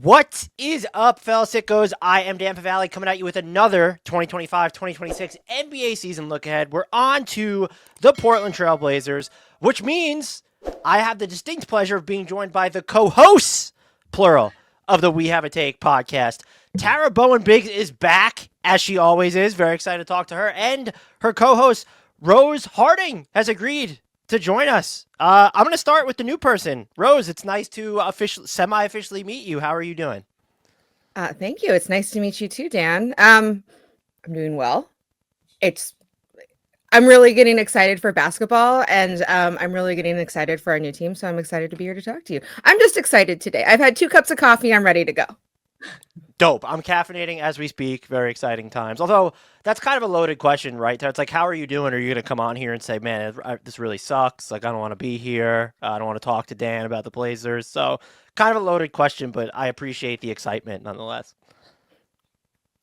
What is up, fellas sickos? I am Dan Favale coming at you with another 2025-2026 NBA season look ahead. We're on to the Portland Trail Blazers, which means I have the distinct pleasure of being joined by the co-hosts, plural, of the We Have a Take podcast. Tara Bowen Biggs is back, as she always is. Very excited to talk to her. And her co-host, Rose Harding, has agreed to join us. I'm going to start with the new person. Rose, it's nice to semi-officially meet you. How are you doing? Thank you. It's nice to meet you too, Dan. I'm doing well. I'm really getting excited for basketball, and I'm really getting excited for our new team, so I'm excited to be here to talk to you. I'm just excited today. I've had 2 cups of coffee. I'm ready to go. Dope. I'm caffeinating as we speak. Very exciting times. Although, that's kind of a loaded question, right? It's like, how are you doing? Are you going to come on here and say, man, this really sucks? Like, I don't want to be here. I don't want to talk to Dan about the Blazers. So, kind of a loaded question, but I appreciate the excitement nonetheless.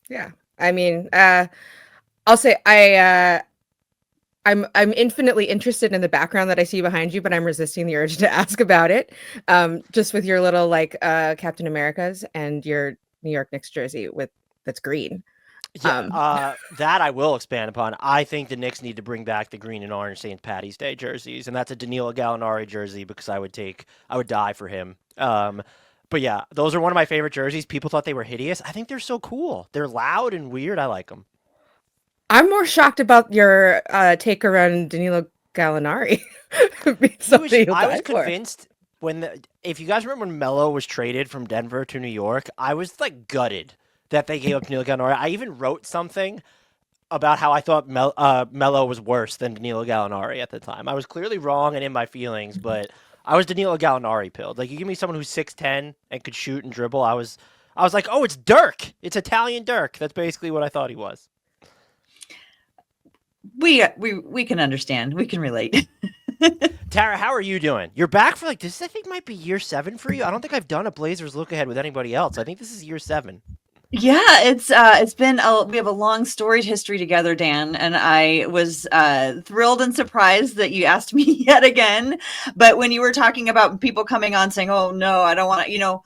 Yeah. I mean, I'll say I'm infinitely interested in the background that I see behind you, but I'm resisting the urge to ask about it. Just with your little Captain Americas and your New York Knicks jersey that's green. Yeah, that I will expand upon. I think the Knicks need to bring back the green and orange St. Patty's Day jerseys, and that's a Danilo Gallinari jersey because I would die for him. But yeah, those are one of my favorite jerseys. People thought they were hideous. I think they're so cool. They're loud and weird. I like them. I'm more shocked about your take around Danilo Gallinari. I was convinced if you guys remember when Melo was traded from Denver to New York, I was like gutted that they gave up Danilo Gallinari. I even wrote something about how I thought Melo was worse than Danilo Gallinari at the time. I was clearly wrong and in my feelings, but I was Danilo Gallinari pilled. Like, you give me someone who's 6'10" and could shoot and dribble, I was like, oh, it's Dirk. It's Italian Dirk. That's basically what I thought he was. We can understand. We can relate. Tara, how are you doing? You're back for this. I think might be year 7 for you. I don't think I've done a Blazers look ahead with anybody else. I think this is year 7. Yeah, it's been we have a long storied history together, Dan, and I was thrilled and surprised that you asked me yet again. But when you were talking about people coming on saying, "Oh no, I don't want to,"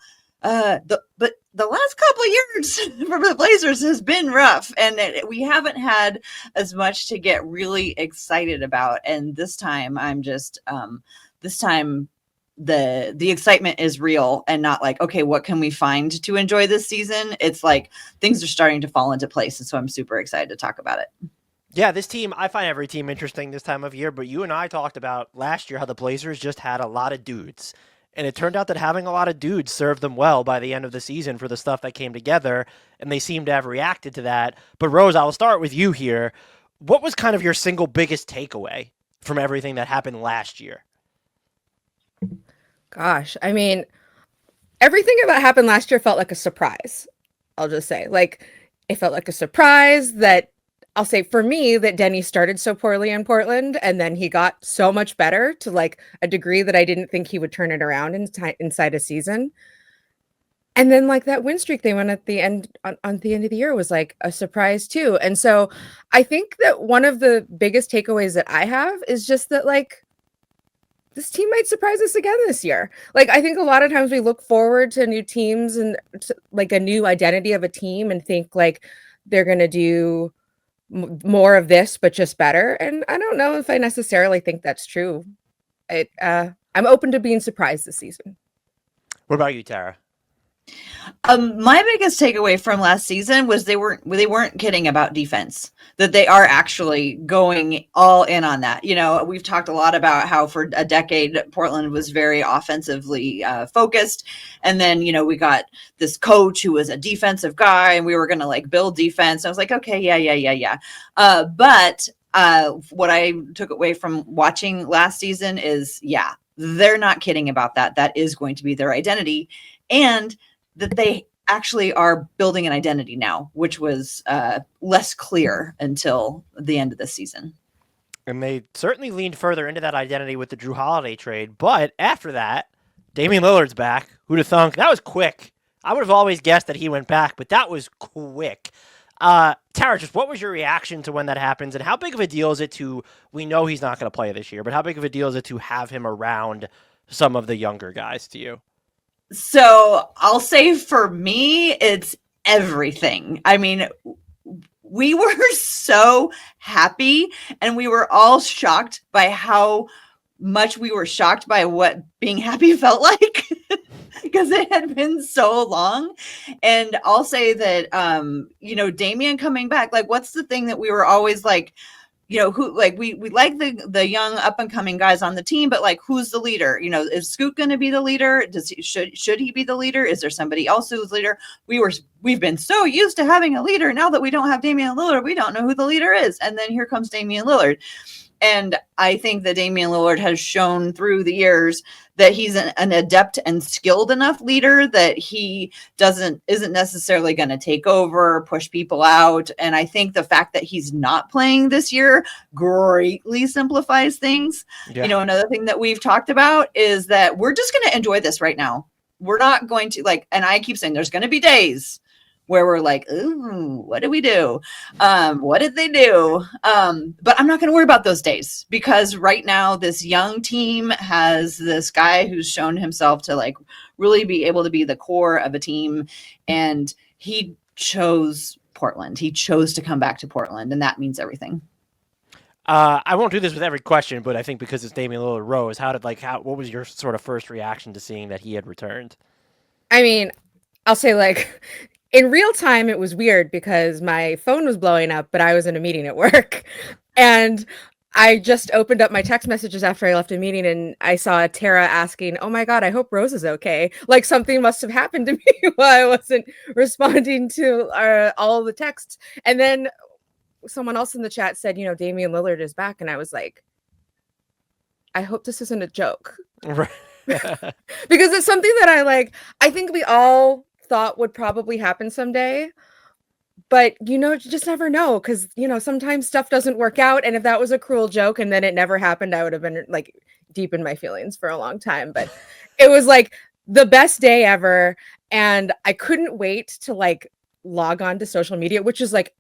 but the last couple of years for the Blazers has been rough, and we haven't had as much to get really excited about. And this time, I'm just the excitement is real and not like, okay, what can we find to enjoy this season? It's like things are starting to fall into place. And so I'm super excited to talk about it. Yeah, this team, I find every team interesting this time of year, but you and I talked about last year how the Blazers just had a lot of dudes. And it turned out that having a lot of dudes served them well by the end of the season for the stuff that came together, and they seem to have reacted to that. But Rose, I'll start with you here. What was kind of your single biggest takeaway from everything that happened last year? Gosh, I mean, everything that happened last year felt like a surprise. I'll just say, it felt like a surprise that I'll say for me that Deni started so poorly in Portland, and then he got so much better to a degree that I didn't think he would turn it around inside a season. And then that win streak they went at the end on the end of the year was a surprise too. And so I think that one of the biggest takeaways that I have is just that this team might surprise us again this year. I think a lot of times we look forward to new teams and a new identity of a team and think they're going to do more of this, but just better. And I don't know if I necessarily think that's true. I'm open to being surprised this season. What about you, Tara? My biggest takeaway from last season was they weren't kidding about defense, that they are actually going all in on that. We've talked a lot about how for a decade, Portland was very offensively focused. And then, we got this coach who was a defensive guy and we were going to build defense. I was like, okay, yeah. But what I took away from watching last season is, they're not kidding about that. That is going to be their identity. And that they actually are building an identity now, which was less clear until the end of the season. And they certainly leaned further into that identity with the Jrue Holiday trade. But after that, Damian Lillard's back. Who'd have thunk? That was quick. I would have always guessed that he went back, but that was quick. Tara, just what was your reaction to when that happens, and how big of a deal is it to, we know he's not going to play this year, but how big of a deal is it to have him around some of the younger guys to you? So I'll say for me, it's everything. I mean, we were so happy, and we were all shocked by how much we were shocked by what being happy felt like. Because it had been so long. And I'll say that Damian coming back, like, what's the thing that we were always like, who, like, we like the young up and coming guys on the team, but like, who's the leader? Is Scoot going to be the leader? Should he be the leader? Is there somebody else who's leader? We've been so used to having a leader. Now that we don't have Damian Lillard, we don't know who the leader is. And then here comes Damian Lillard. And I think that Damian Lillard has shown through the years that he's an adept and skilled enough leader that he isn't necessarily going to take over, push people out. And I think the fact that he's not playing this year greatly simplifies things. Yeah. Another thing that we've talked about is that we're just going to enjoy this right now. We're not going to and I keep saying there's going to be days where we're like, ooh, what did we do? What did they do? But I'm not going to worry about those days, because right now this young team has this guy who's shown himself to like really be able to be the core of a team. And he chose Portland. He chose to come back to Portland, and that means everything. I won't do this with every question, but I think because it's Damian Lillard Rose, what was your sort of first reaction to seeing that he had returned? I mean, I'll say, like, in real time, it was weird because my phone was blowing up, but I was in a meeting at work. And I just opened up my text messages after I left a meeting, and I saw Tara asking, "Oh my God, I hope Rose is okay." Like, something must have happened to me while I wasn't responding to all the texts. And then someone else in the chat said, Damian Lillard is back. And I was like, I hope this isn't a joke. Right. Because it's something that I think we all thought would probably happen someday, but you just never know, because sometimes stuff doesn't work out. And if that was a cruel joke and then it never happened, I would have been like deep in my feelings for a long time. But it was like the best day ever, and I couldn't wait to like log on to social media, which is like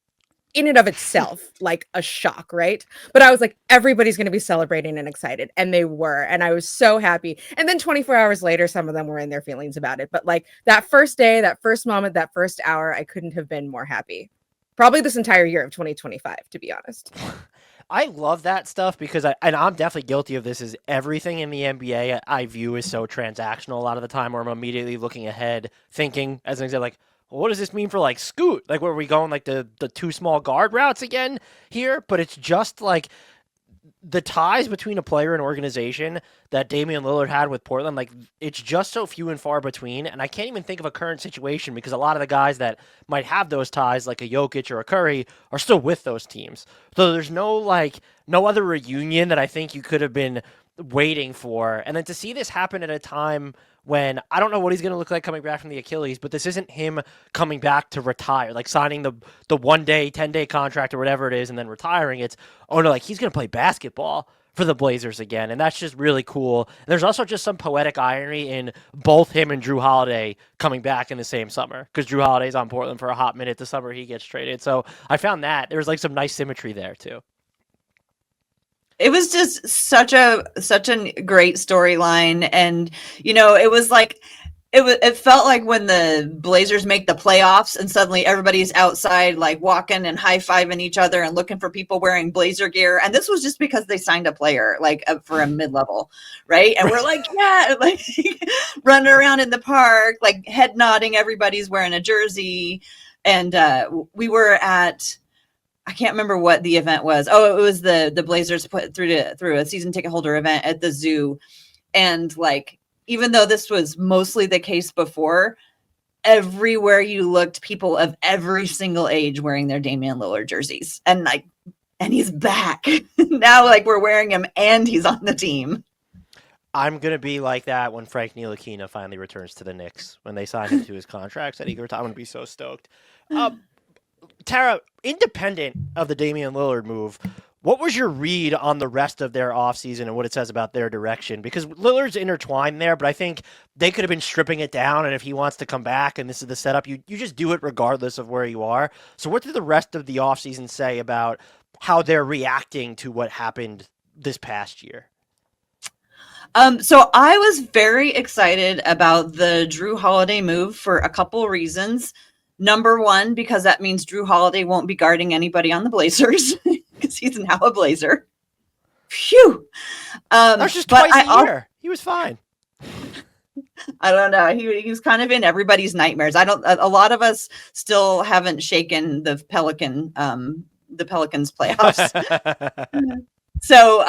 in and of itself like a shock, right? But I was like, everybody's going to be celebrating and excited, and they were, and I was so happy. And then 24 hours later, some of them were in their feelings about it, but like that first day, that first moment, that first hour, I couldn't have been more happy. Probably this entire year of 2025, to be honest. I love that stuff because I'm definitely guilty of this. Is everything in the NBA I view as so transactional a lot of the time, where I'm immediately looking ahead, thinking as an example, like, what does this mean for like Scoot? Like, where are we going like the two small guard routes again here? But it's just like the ties between a player and organization that Damian Lillard had with Portland, like, it's just so few and far between. And I can't even think of a current situation because a lot of the guys that might have those ties, like a Jokic or a Curry, are still with those teams. So there's no other reunion that I think you could have been waiting for. And then to see this happen at a time when I don't know what he's going to look like coming back from the Achilles, but this isn't him coming back to retire, like signing the 1 day, 10-day contract or whatever it is and then retiring. It's, oh no, like he's going to play basketball for the Blazers again. And that's just really cool. And there's also just some poetic irony in both him and Jrue Holiday coming back in the same summer, because Jrue Holiday's on Portland for a hot minute the summer he gets traded. So I found that there was like some nice symmetry there too. It was just such a great storyline. And, it was like, it felt like when the Blazers make the playoffs and suddenly everybody's outside, like walking and high-fiving each other and looking for people wearing Blazer gear. And this was just because they signed a player, like for a mid-level, right? And we're like, yeah, like running around in the park, like head nodding, everybody's wearing a jersey. And we were at, I can't remember what the event was. Oh, it was the Blazers put through a season ticket holder event at the zoo. And like, even though this was mostly the case before, everywhere you looked, people of every single age wearing their Damian Lillard jerseys. And he's back. Now, like, we're wearing him and he's on the team. I'm going to be like that when Frank Ntilikina finally returns to the Knicks, when they sign him to his contract. I'm going to be so stoked. Tara, independent of the Damian Lillard move, what was your read on the rest of their offseason and what it says about their direction? Because Lillard's intertwined there, but I think they could have been stripping it down, and if he wants to come back and this is the setup, you just do it regardless of where you are. So what did the rest of the offseason say about how they're reacting to what happened this past year? So I was very excited about the Jrue Holiday move for a couple reasons. Number one, because that means Jrue Holiday won't be guarding anybody on the Blazers because he's now a Blazer. Phew. That was just twice a year. He was fine. I don't know. He was kind of in everybody's nightmares. A lot of us still haven't shaken the Pelicans playoffs. So,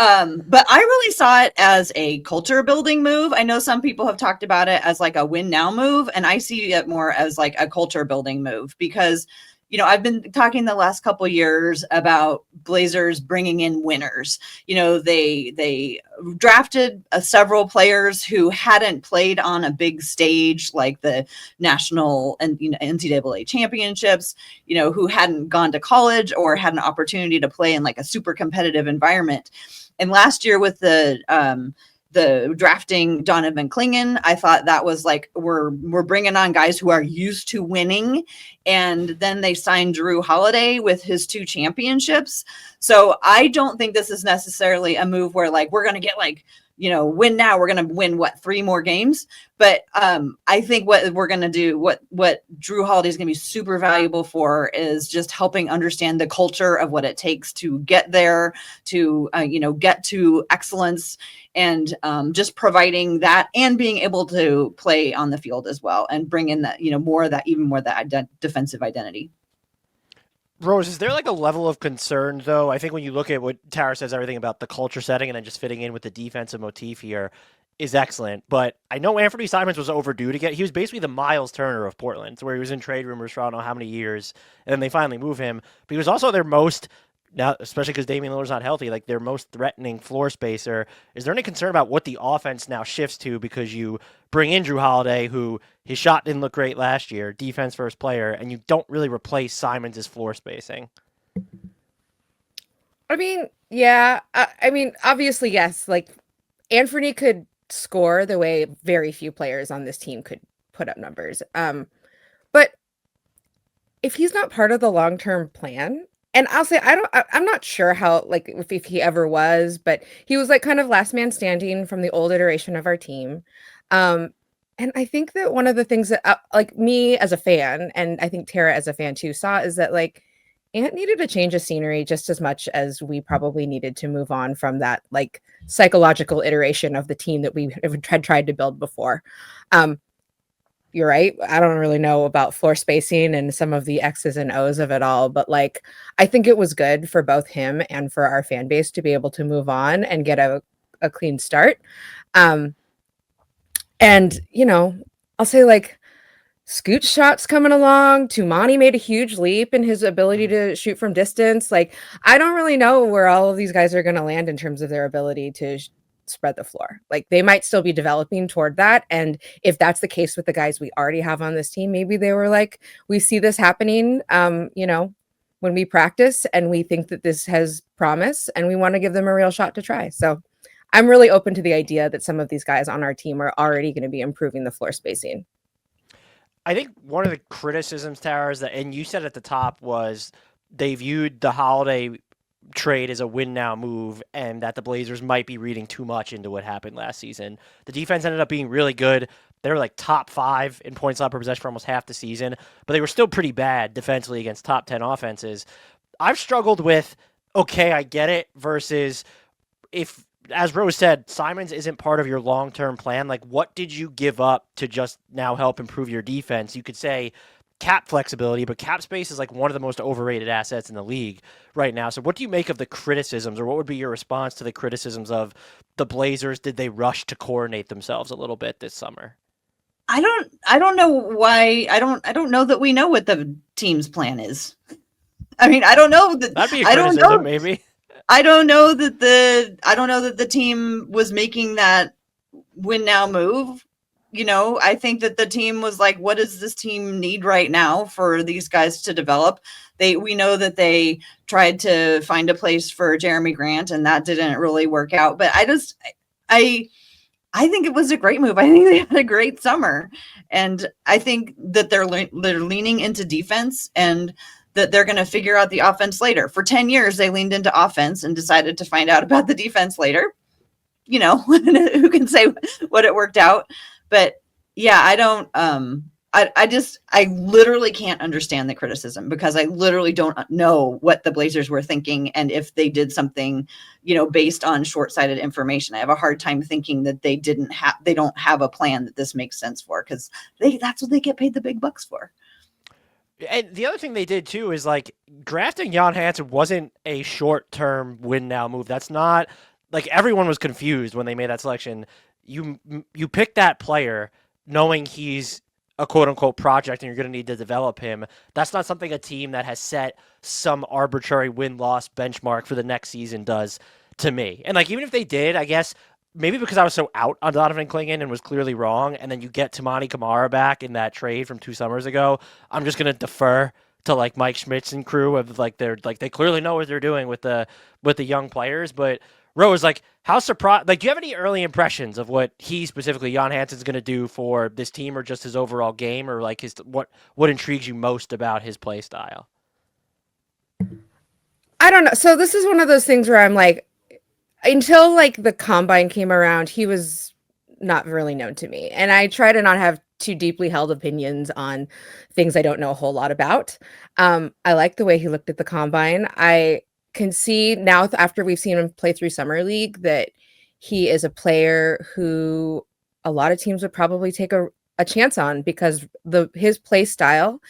but I really saw it as a culture building move. I know some people have talked about it as like a win now move, and I see it more as like a culture building move because, you know, I've been talking the last couple years about Blazers bringing in winners. You know, they drafted several players who hadn't played on a big stage like the national and NCAA championships, you know, who hadn't gone to college or had an opportunity to play in like a super competitive environment. And last year with the drafting Donovan Clingan, I thought that was like, we're bringing on guys who are used to winning. And then they signed Jrue Holiday with his 2 championships. So I don't think this is necessarily a move where like, we're going to get like, you know, win now, we're going to win 3 more games. But I think what we're going to do, what Jrue Holiday is going to be super valuable for is just helping understand the culture of what it takes to get there, to, get to excellence, and just providing that and being able to play on the field as well and bring in that, even more of that defensive identity. Rose, is there like a level of concern, though? I think when you look at what Tara says, everything about the culture setting and then just fitting in with the defensive motif here is excellent. But I know Anthony Simons was overdue to get. He was basically the Miles Turner of Portland, where he was in trade rumors for I don't know how many years, and then they finally move him. But he was also their most, now, especially because Damian Lillard's not healthy, like their most threatening floor spacer. Is there any concern about what the offense now shifts to because you bring in Jrue Holiday, who his shot didn't look great last year, defense first player, and you don't really replace Simons' floor spacing? I mean, yeah. I mean, obviously, yes. Like, Anthony could score the way very few players on this team could put up numbers. But if he's not part of the long-term plan, and I'll say I'm not sure how, like, if he ever was, but he was like kind of last man standing from the old iteration of our team. And I think that one of the things that like me as a fan, and I think Tara as a fan too, saw is that like Ant needed a change of scenery just as much as we probably needed to move on from that like psychological iteration of the team that we had tried to build before. You're right. I don't really know about floor spacing and some of the X's and O's of it all, but like, I think it was good for both him and for our fan base to be able to move on and get a clean start. And, I'll say like Scoot shots coming along. Toumani made a huge leap in his ability to shoot from distance. Like, I don't really know where all of these guys are going to land in terms of their ability to spread the floor. Like, they might still be developing toward that. And if that's the case with the guys we already have on this team, maybe they were like, we see this happening, when we practice and we think that this has promise and we want to give them a real shot to try. So I'm really open to the idea that some of these guys on our team are already going to be improving the floor spacing. I think one of the criticisms, Tara, is that, and you said at the top, was they viewed the Holiday trade as a win now move and that the Blazers might be reading too much into what happened last season. The defense ended up being really good. They were like top 5 in points allowed per possession for almost half the season, but they were still pretty bad defensively against top 10 offenses. I've struggled with, okay, I get it, versus if, as Rose said, Simons isn't part of your long-term plan. Like, what did you give up to just now help improve your defense? You could say cap flexibility, but cap space is like one of the most overrated assets in the league right now. So what do you make of the criticisms, or what would be your response to the criticisms of the Blazers? Did they rush to coordinate themselves a little bit this summer? I don't know why. I don't know that we know what the team's plan is. I mean, I don't know that. That'd be a criticism, maybe. I don't know that the team was making that win now move. I think that the team was like, what does this team need right now for these guys to develop? We know that they tried to find a place for Jeremy Grant and that didn't really work out. But I think it was a great move. I think they had a great summer. And I think that they're leaning into defense and that they're going to figure out the offense later. For 10 years, they leaned into offense and decided to find out about the defense later. you know, who can say what it worked out? But yeah, I don't, I literally can't understand the criticism because I literally don't know what the Blazers were thinking. And if they did something, you know, based on short-sighted information, I have a hard time thinking that they don't have a plan that this makes sense for, because that's what they get paid the big bucks for. And the other thing they did too is like drafting Jan Hansen wasn't a short-term win now move. That's not like everyone was confused when they made that selection. You pick that player knowing he's a quote-unquote project and you're going to need to develop him. That's not something a team that has set some arbitrary win-loss benchmark for the next season does to me. And like even if they did, I guess maybe because I was so out on Donovan Clingan and was clearly wrong, and then you get Toumani Camara back in that trade from 2 summers ago, I'm just going to defer to like Mike Schmitz and crew of like they clearly know what they're doing with the young players. But Rose, like, how surprised? Like, do you have any early impressions of what he specifically, Jan Hansen's going to do for this team, or just his overall game, or like what intrigues you most about his play style? I don't know. So this is one of those things where I'm like, until like the combine came around, he was not really known to me, and I try to not have too deeply held opinions on things I don't know a whole lot about. I like the way he looked at the combine. I can see now after we've seen him play through summer league that he is a player who a lot of teams would probably take a chance on, because his play style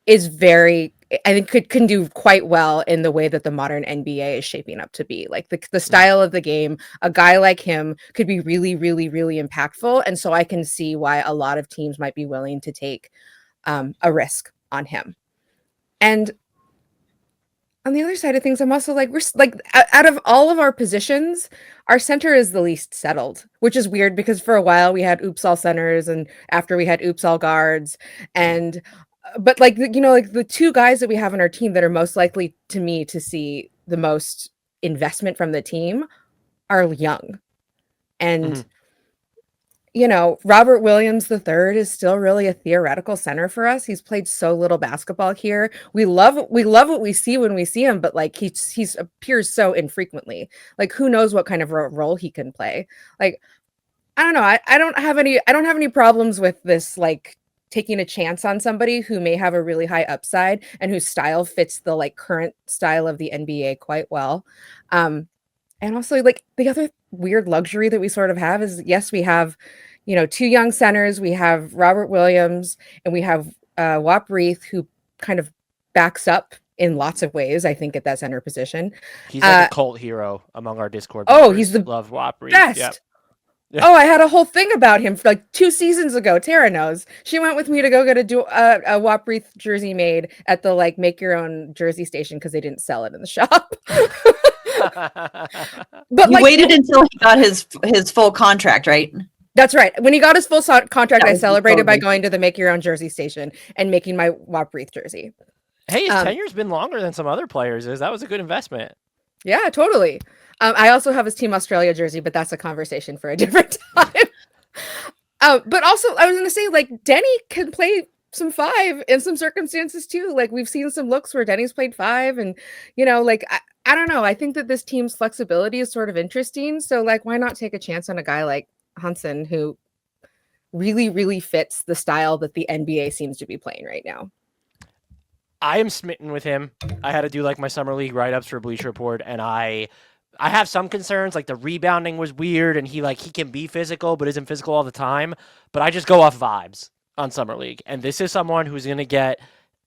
is very, I think can do quite well in the way that the modern NBA is shaping up to be. Like the style of the game, a guy like him could be really, really, really impactful. And so I can see why a lot of teams might be willing to take a risk on him. And on the other side of things, I'm also like, we're like, out of all of our positions, our center is the least settled, which is weird because for a while we had oops all centers, and after we had oops all guards, and but like you know, like the 2 guys that we have on our team that are most likely to me to see the most investment from the team are young, and you know, Robert Williams III is still really a theoretical center for us. He's played so little basketball here. We love what we see when we see him, but like he appears so infrequently. Like who knows what kind of role he can play. Like I don't know. I don't have any problems with this, like taking a chance on somebody who may have a really high upside and whose style fits the like current style of the NBA quite well. And also, like, the other weird luxury that we sort of have is, yes, we have, you know, 2 young centers. We have Robert Williams and we have Reath, who kind of backs up in lots of ways, I think, at that center position. He's like a cult hero among our Discord members. Oh, he's the love Reath. best. Yep. Oh, I had a whole thing about him like 2 seasons ago. Tara knows. She went with me to go get a Reath jersey made at the like make your own jersey station because they didn't sell it in the shop. But you waited until he got his full contract, right? That's right. When he got his full contract, I celebrated by going to the make your own jersey station and making my Reath jersey. Hey, his tenure's been longer than some other players. That was a good investment. Yeah, totally. I also have his Team Australia jersey, but that's a conversation for a different time. But also, I was going to say, like, Deni can play some 5 in some circumstances too. Like, we've seen some looks where Deni's played 5, and you know, like I don't know. I think that this team's flexibility is sort of interesting. So, like, why not take a chance on a guy like Hansen, who really, really fits the style that the NBA seems to be playing right now? I am smitten with him. I had to do like my summer league write-ups for Bleacher Report, and I have some concerns. Like the rebounding was weird, and he can be physical, but isn't physical all the time. But I just go off vibes on summer league, and this is someone who's going to get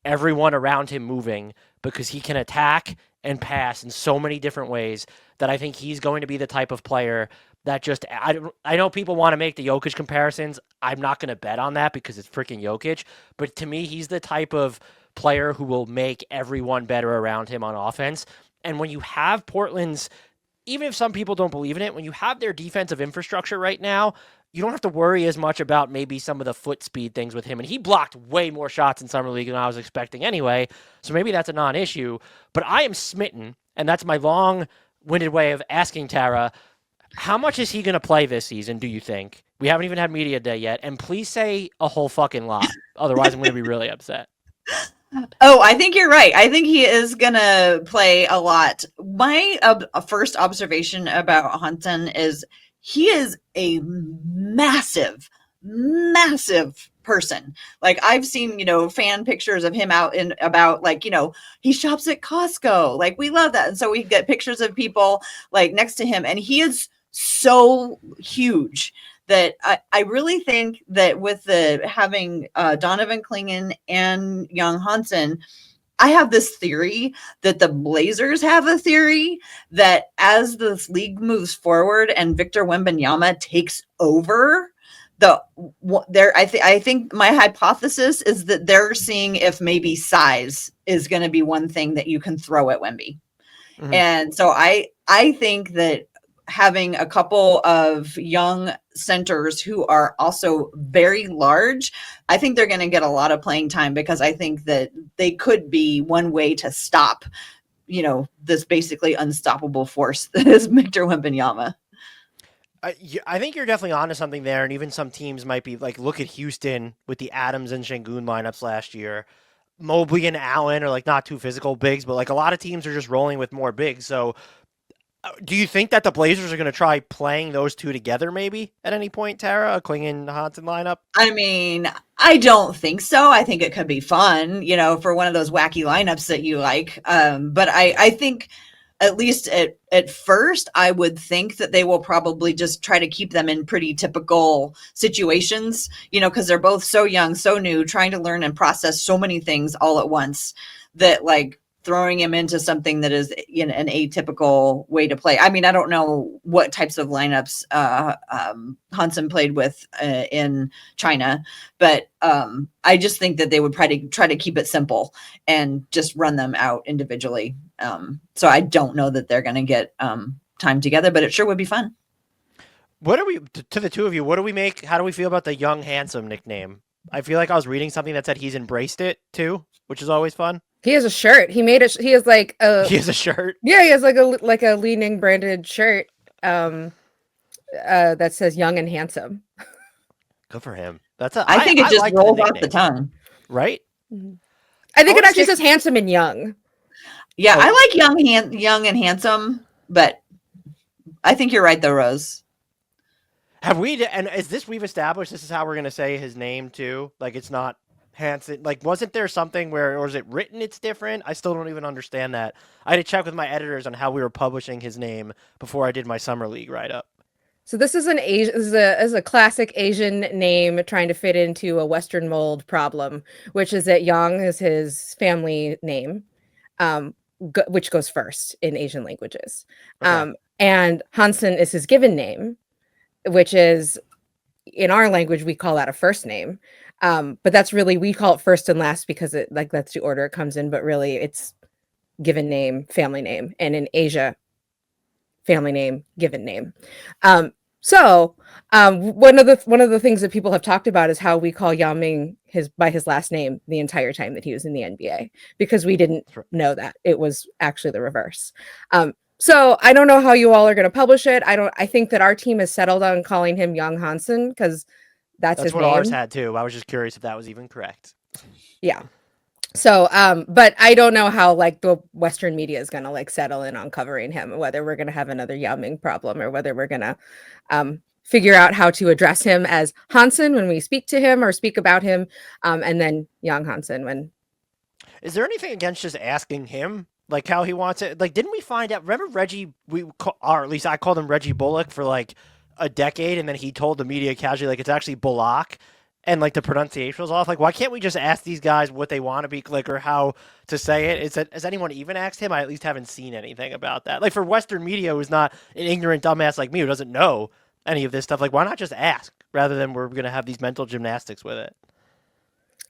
everyone around him moving because he can attack and pass in so many different ways that I think he's going to be the type of player that just, I know people want to make the Jokic comparisons. I'm not going to bet on that because it's freaking Jokic. But to me, he's the type of player who will make everyone better around him on offense. And when you have Portland's, even if some people don't believe in it, when you have their defensive infrastructure right now, you don't have to worry as much about maybe some of the foot speed things with him. And he blocked way more shots in Summer League than I was expecting anyway. So maybe that's a non-issue. But I am smitten, and that's my long-winded way of asking Tara, how much is he going to play this season, do you think? We haven't even had media day yet. And please say a whole fucking lot. Otherwise, I'm going to be really upset. Oh, I think you're right. I think he is going to play a lot. My first observation about Hansen is he is a massive, massive person. Like I've seen, fan pictures of him out and about, like, he shops at Costco. Like we love that. And so we get pictures of people like next to him, and he is so huge that I really think that with having Donovan Clingan and young Hansen, I have this theory that the Blazers have a theory that as this league moves forward and Victor Wembanyama takes over, I think my hypothesis is that they're seeing if maybe size is going to be one thing that you can throw at Wemby. Mm-hmm. And so I think that having a couple of young centers who are also very large, I think they're going to get a lot of playing time, because I think that they could be one way to stop, this basically unstoppable force that is Victor Wembanyama. I think you're definitely onto something there, and even some teams might be like, look at Houston with the Adams and Şengün lineups last year. Mobley and Allen are like not too physical bigs, but like a lot of teams are just rolling with more bigs. So do you think that the Blazers are going to try playing those two together maybe at any point, Tara, a Clingan Hansen lineup? I mean, I don't think so. I think it could be fun, for one of those wacky lineups that you like. But I think at least at first, I would think that they will probably just try to keep them in pretty typical situations, because they're both so young, so new, trying to learn and process so many things all at once, that like throwing him into something that is in an atypical way to play. I mean, I don't know what types of lineups Hansen played with in China, but I just think that they would try to keep it simple and just run them out individually. So I don't know that they're going to get time together, but it sure would be fun. What are we, to the two of you, how do we feel about the Young Handsome nickname? I feel like I was reading something that said he's embraced it too, which is always fun. He has a shirt. He made it. He has like a. He has a shirt. Yeah, he has like a Li-Ning branded shirt. That says "Young and Handsome." Good for him. I think it just rolls off the tongue, right? I think it actually says "handsome" and "young." Yeah, I like young and handsome, but I think you're right though, Rose. Have we? And we've established this is how we're gonna say his name too? Like it's not Hansen, like wasn't there something where, or is it written it's different? I still don't even understand that. I had to check with my editors on how we were publishing his name before I did my summer league write-up. So this is a classic Asian name trying to fit into a Western mold problem, which is that Yang is his family name, which goes first in Asian languages. Okay. And Hansen is his given name, which is, in our language, we call that a first name. But that's really, we call it first and last because that's the order it comes in, but really it's given name, family name. And in Asia, family name, given name. So one of the things that people have talked about is how we call Yao Ming by his last name the entire time that he was in the NBA, because we didn't know that. It was actually the reverse. So I don't know how you all are going to publish it. I think that our team has settled on calling him Young Hansen because that's his what name. Ours had too. I was just curious if that was even correct. Yeah. So, but I don't know how like the Western media is going to like settle in on covering him, whether we're going to have another Yao Ming problem or whether we're going to figure out how to address him as Hansen when we speak to him or speak about him, and then Young Hansen when. Is there anything against just asking him like how he wants it? Like, didn't we find out? Remember Reggie? Or at least I called him Reggie Bullock for like a decade, and then he told the media casually like it's actually Bullock. And like the pronunciation was off. Like, why can't we just ask these guys what they want to be like or how to say it? Has anyone even asked him? I at least haven't seen anything about that. Like for Western media, who's not an ignorant dumbass like me who doesn't know any of this stuff. Like, why not just ask rather than we're gonna have these mental gymnastics with it?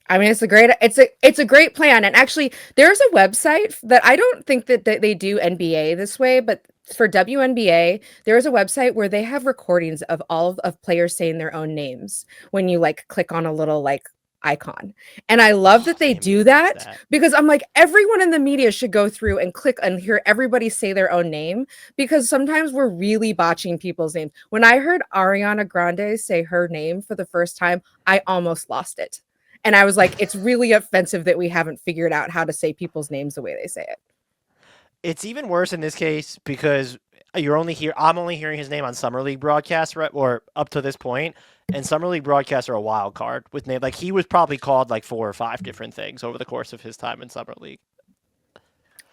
I mean, it's a great plan. And actually, there's a website that I don't think that they do NBA this way, but for WNBA, there is a website where they have recordings of all of players saying their own names when you like click on a little like icon. And I love that they do that because I'm like, everyone in the media should go through and click and hear everybody say their own name, because sometimes we're really botching people's names. When I heard Ariana Grande say her name for the first time, I almost lost it. And I was like, it's really offensive that we haven't figured out how to say people's names the way they say it. It's even worse in this case because I'm only hearing his name on Summer League broadcasts, right, or up to this point, and Summer League broadcasts are a wild card with name. Like he was probably called like 4 or 5 different things over the course of his time in Summer League.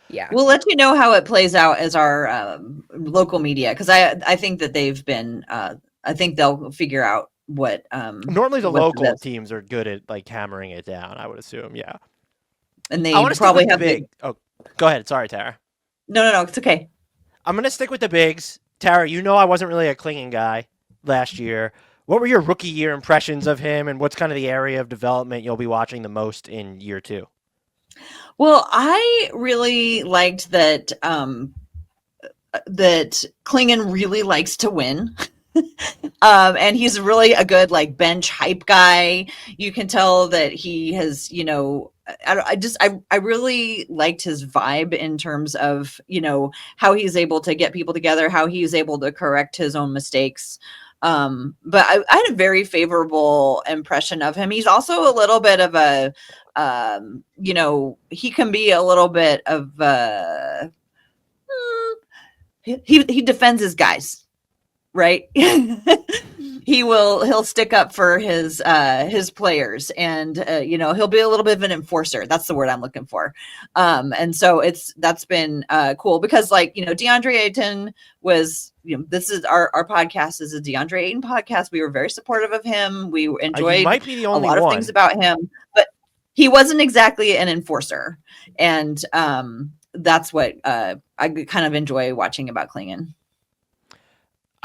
Yeah, we'll let you know how it plays out as our local media, because I think that they've been I think they'll figure out what normally the what local teams are good at like hammering it down, I would assume. Yeah, and they I want to probably stick with have the big. Oh, go ahead. Sorry, Tara. No, it's okay. I'm gonna stick with the bigs. Tara, you know I wasn't really a Clingan guy last year. What were your rookie year impressions of him, and what's kind of the area of development you'll be watching the most in year 2? Well, I really liked that that Clingan really likes to win. And he's really a good like bench hype guy. You can tell that he has, you know, I really liked his vibe in terms of, you know, how he's able to get people together, how he's able to correct his own mistakes. But I had a very favorable impression of him. He's also a little bit of a you know, he can be a little bit of he defends his guys, right? He'll stick up for his players, and you know, he'll be a little bit of an enforcer. That's the word I'm looking for. And so that's been cool, because like, you know, DeAndre Ayton was, you know, this is our podcast is a DeAndre Ayton podcast. We were very supportive of him. We enjoyed might be the a only lot of one. things about him, but he wasn't exactly an enforcer. And that's what I kind of enjoy watching about Clingan.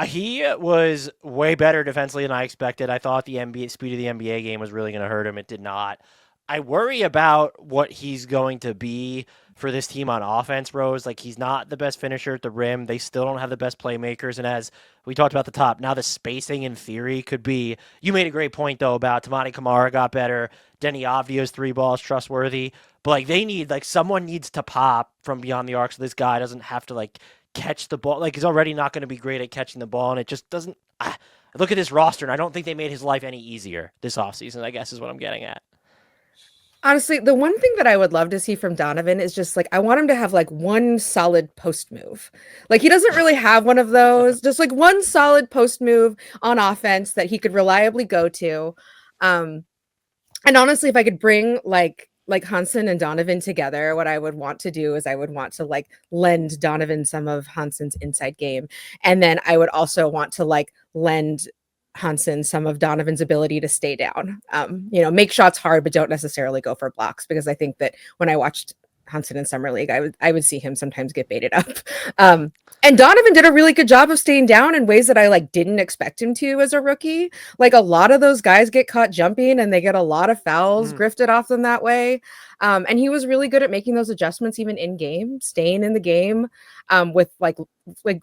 He was way better defensively than I expected. I thought the speed of the NBA game was really going to hurt him. It did not. I worry about what he's going to be for this team on offense, Rose. Like, he's not the best finisher at the rim. They still don't have the best playmakers. And as we talked about at the top, now the spacing in theory could be. You made a great point, though, about Toumani Camara got better. Deni Avdija's 3 balls trustworthy. But, like, they need, like, someone needs to pop from beyond the arc so this guy doesn't have to, like, catch the ball. Like, he's already not going to be great at catching the ball, and it just doesn't. I look at this roster, and I don't think they made his life any easier this offseason, I guess is what I'm getting at. Honestly, the one thing that I would love to see from Donovan is just like, I want him to have like one solid post move. Like, he doesn't really have one of those, just like one solid post move on offense that he could reliably go to. And honestly, if I could bring like Hansen and Donovan together, what I would want to do is I would want to like lend Donovan some of Hansen's inside game. And then I would also want to like lend Hansen some of Donovan's ability to stay down. You know, make shots hard, but don't necessarily go for blocks, because I think that when I watched Hansen in Summer League, I would see him sometimes get baited up. And Donovan did a really good job of staying down in ways that I like didn't expect him to as a rookie. Like, a lot of those guys get caught jumping and they get a lot of fouls grifted off them that way. And he was really good at making those adjustments even in game, staying in the game, with like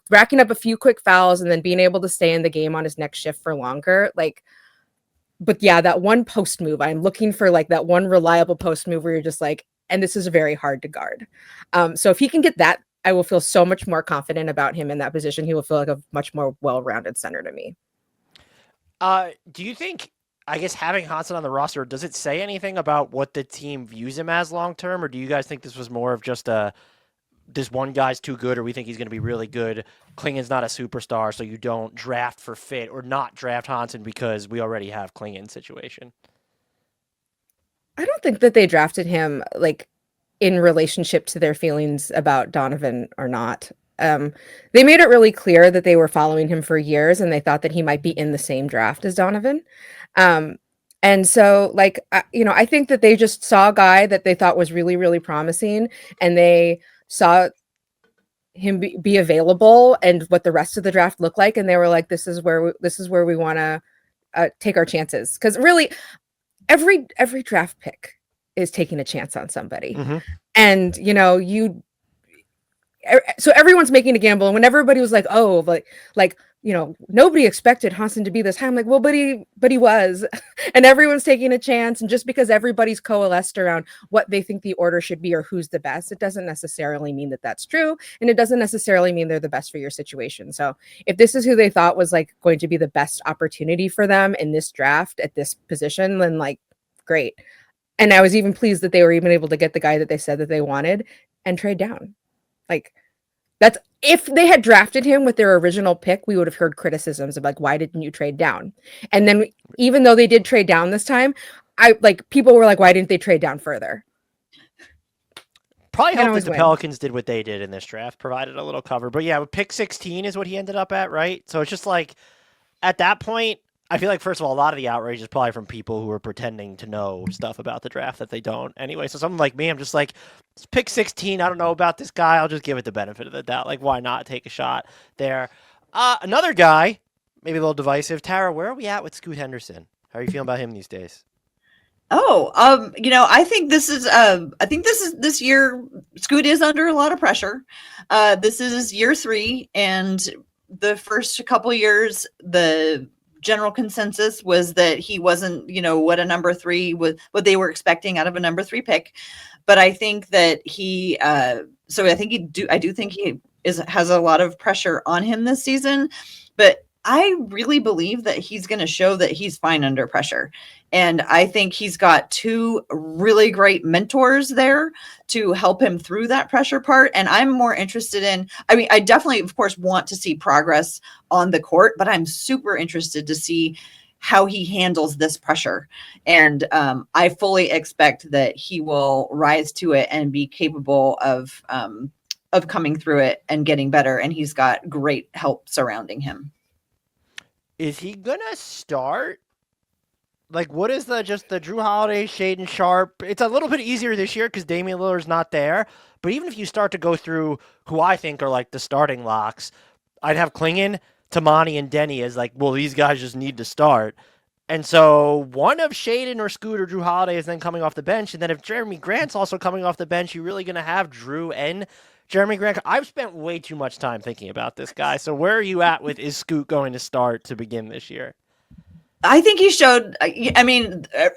racking up a few quick fouls and then being able to stay in the game on his next shift for longer. Like, but yeah, that one post move, I'm looking for like that one reliable post move where you're just like, and this is very hard to guard. So if he can get that, I will feel so much more confident about him in that position. He will feel like a much more well-rounded center to me. Do you think, I guess, having Hansen on the roster, does it say anything about what the team views him as long-term, or do you guys think this was more of just this one guy's too good, or we think he's going to be really good? Clingan's not a superstar, so you don't draft for fit or not draft Hansen because we already have Clingan situation. I don't think that they drafted him like in relationship to their feelings about Donovan or not. They made it really clear that they were following him for years and they thought that he might be in the same draft as Donovan. And so, like, you know, I think that they just saw a guy that they thought was really, really promising, and they saw him be available and what the rest of the draft looked like, and they were like, this is where we want to take our chances, because really every draft pick is taking a chance on somebody. And you know, so everyone's making a gamble, and when everybody was like, oh, like you know, nobody expected Hansen to be this high, I'm like, well, but he was. And everyone's taking a chance, and just because everybody's coalesced around what they think the order should be or who's the best, it doesn't necessarily mean that that's true, and it doesn't necessarily mean they're the best for your situation. So if this is who they thought was like going to be the best opportunity for them in this draft at this position, then like, great. And I was even pleased that they were even able to get the guy that they said that they wanted and trade down. Like, that's if they had drafted him with their original pick, we would have heard criticisms of like, why didn't you trade down? And then even though they did trade down this time, people were like, why didn't they trade down further? Probably helped that the Pelicans did what they did in this draft, provided a little cover. But yeah, pick 16 is what he ended up at, right? So it's just like, at that point, I feel like, first of all, a lot of the outrage is probably from people who are pretending to know stuff about the draft that they don't. Anyway, so someone like me, I'm just like, it's pick 16. I don't know about this guy. I'll just give it the benefit of the doubt. Like, why not take a shot there? Another guy, maybe a little divisive. Tara, where are we at with Scoot Henderson? How are you feeling about him these days? I think this year, Scoot is under a lot of pressure. This is year 3, and the first couple years, the general consensus was that he wasn't, what a number 3 was, what they were expecting out of a number 3 pick. But I think that I do think he has a lot of pressure on him this season, but I really believe that he's going to show that he's fine under pressure. And I think he's got 2 really great mentors there to help him through that pressure part. And I'm more interested I definitely, of course, want to see progress on the court, but I'm super interested to see how he handles this pressure. And I fully expect that he will rise to it and be capable of coming through it and getting better. And he's got great help surrounding him. Is he gonna start? Like, what is the Jrue Holiday, Shaedon Sharpe? It's a little bit easier this year because Damian Lillard's not there. But even if you start to go through who I think are like the starting locks, I'd have Clingan, Toumani, and Deni as like, well, these guys just need to start. And so one of Shaedon or Scoot or Jrue Holiday is then coming off the bench. And then if Jeremy Grant's also coming off the bench, you're really going to have Jrue and Jeremy Grant. I've spent way too much time thinking about this guy. So where are you at with, is Scoot going to start to begin this year? I think he showed,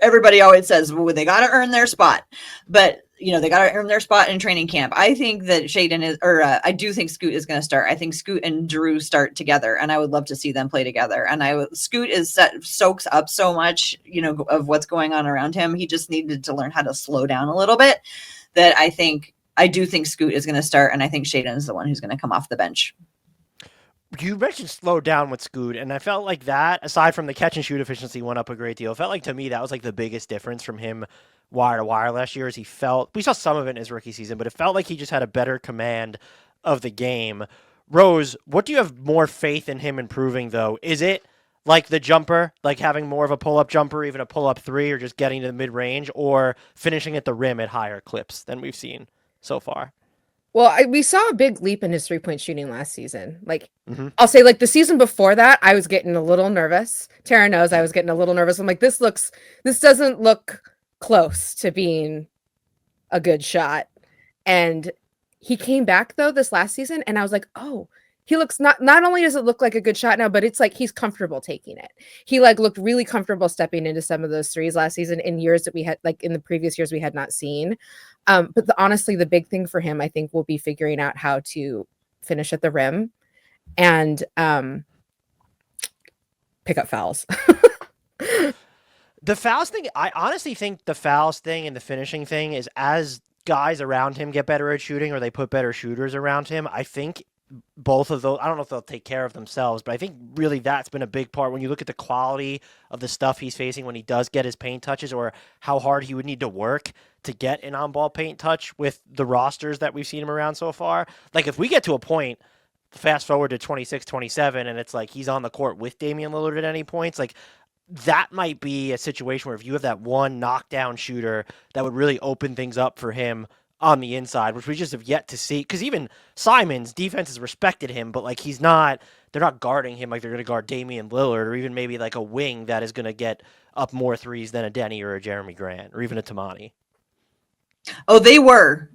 everybody always says, well, they got to earn their spot, but they got to earn their spot in training camp. I think that I do think Scoot is going to start. I think Scoot and Jrue start together, and I would love to see them play together. And Scoot soaks up so much, of what's going on around him. He just needed to learn how to slow down a little bit. That I do think Scoot is going to start, and I think Shaedon is the one who's going to come off the bench. You mentioned slow down with Scoot, and I felt like that, aside from the catch and shoot efficiency, went up a great deal. It felt like, to me, that was like the biggest difference from him wire to wire last year. Is we saw some of it in his rookie season, but it felt like he just had a better command of the game. Rose, what do you have more faith in him improving, though? Is it like the jumper, like having more of a pull-up jumper, even a pull-up 3, or just getting to the mid-range, or finishing at the rim at higher clips than we've seen so far? Well, we saw a big leap in his 3-point shooting last season. Like, I'll say, like, the season before that, I was getting a little nervous. Tara knows I was getting a little nervous. I'm like, this doesn't look close to being a good shot. And he came back, though, this last season, and I was like, oh, he looks not only does it look like a good shot now, but it's like he's comfortable taking it. He like looked really comfortable stepping into some of those threes last season in years that we had, like in the previous years we had not seen. But honestly, the big thing for him, I think, will be figuring out how to finish at the rim and pick up fouls. The fouls thing, I honestly think the fouls thing and the finishing thing is, as guys around him get better at shooting or they put better shooters around him, I think both of those, I don't know if they'll take care of themselves, but I think really that's been a big part when you look at the quality of the stuff he's facing when he does get his paint touches, or how hard he would need to work to get an on-ball paint touch with the rosters that we've seen him around so far. Like, if we get to a point, fast forward to 26, 27, and it's like he's on the court with Damian Lillard at any points, like that might be a situation where if you have that one knockdown shooter, that would really open things up for him on the inside, which we just have yet to see. Because even Simon's defense has respected him, but like they're not guarding him like they're going to guard Damian Lillard, or even maybe like a wing that is going to get up more threes than a Deni or a Jeremy Grant or even a Toumani. Oh, they were.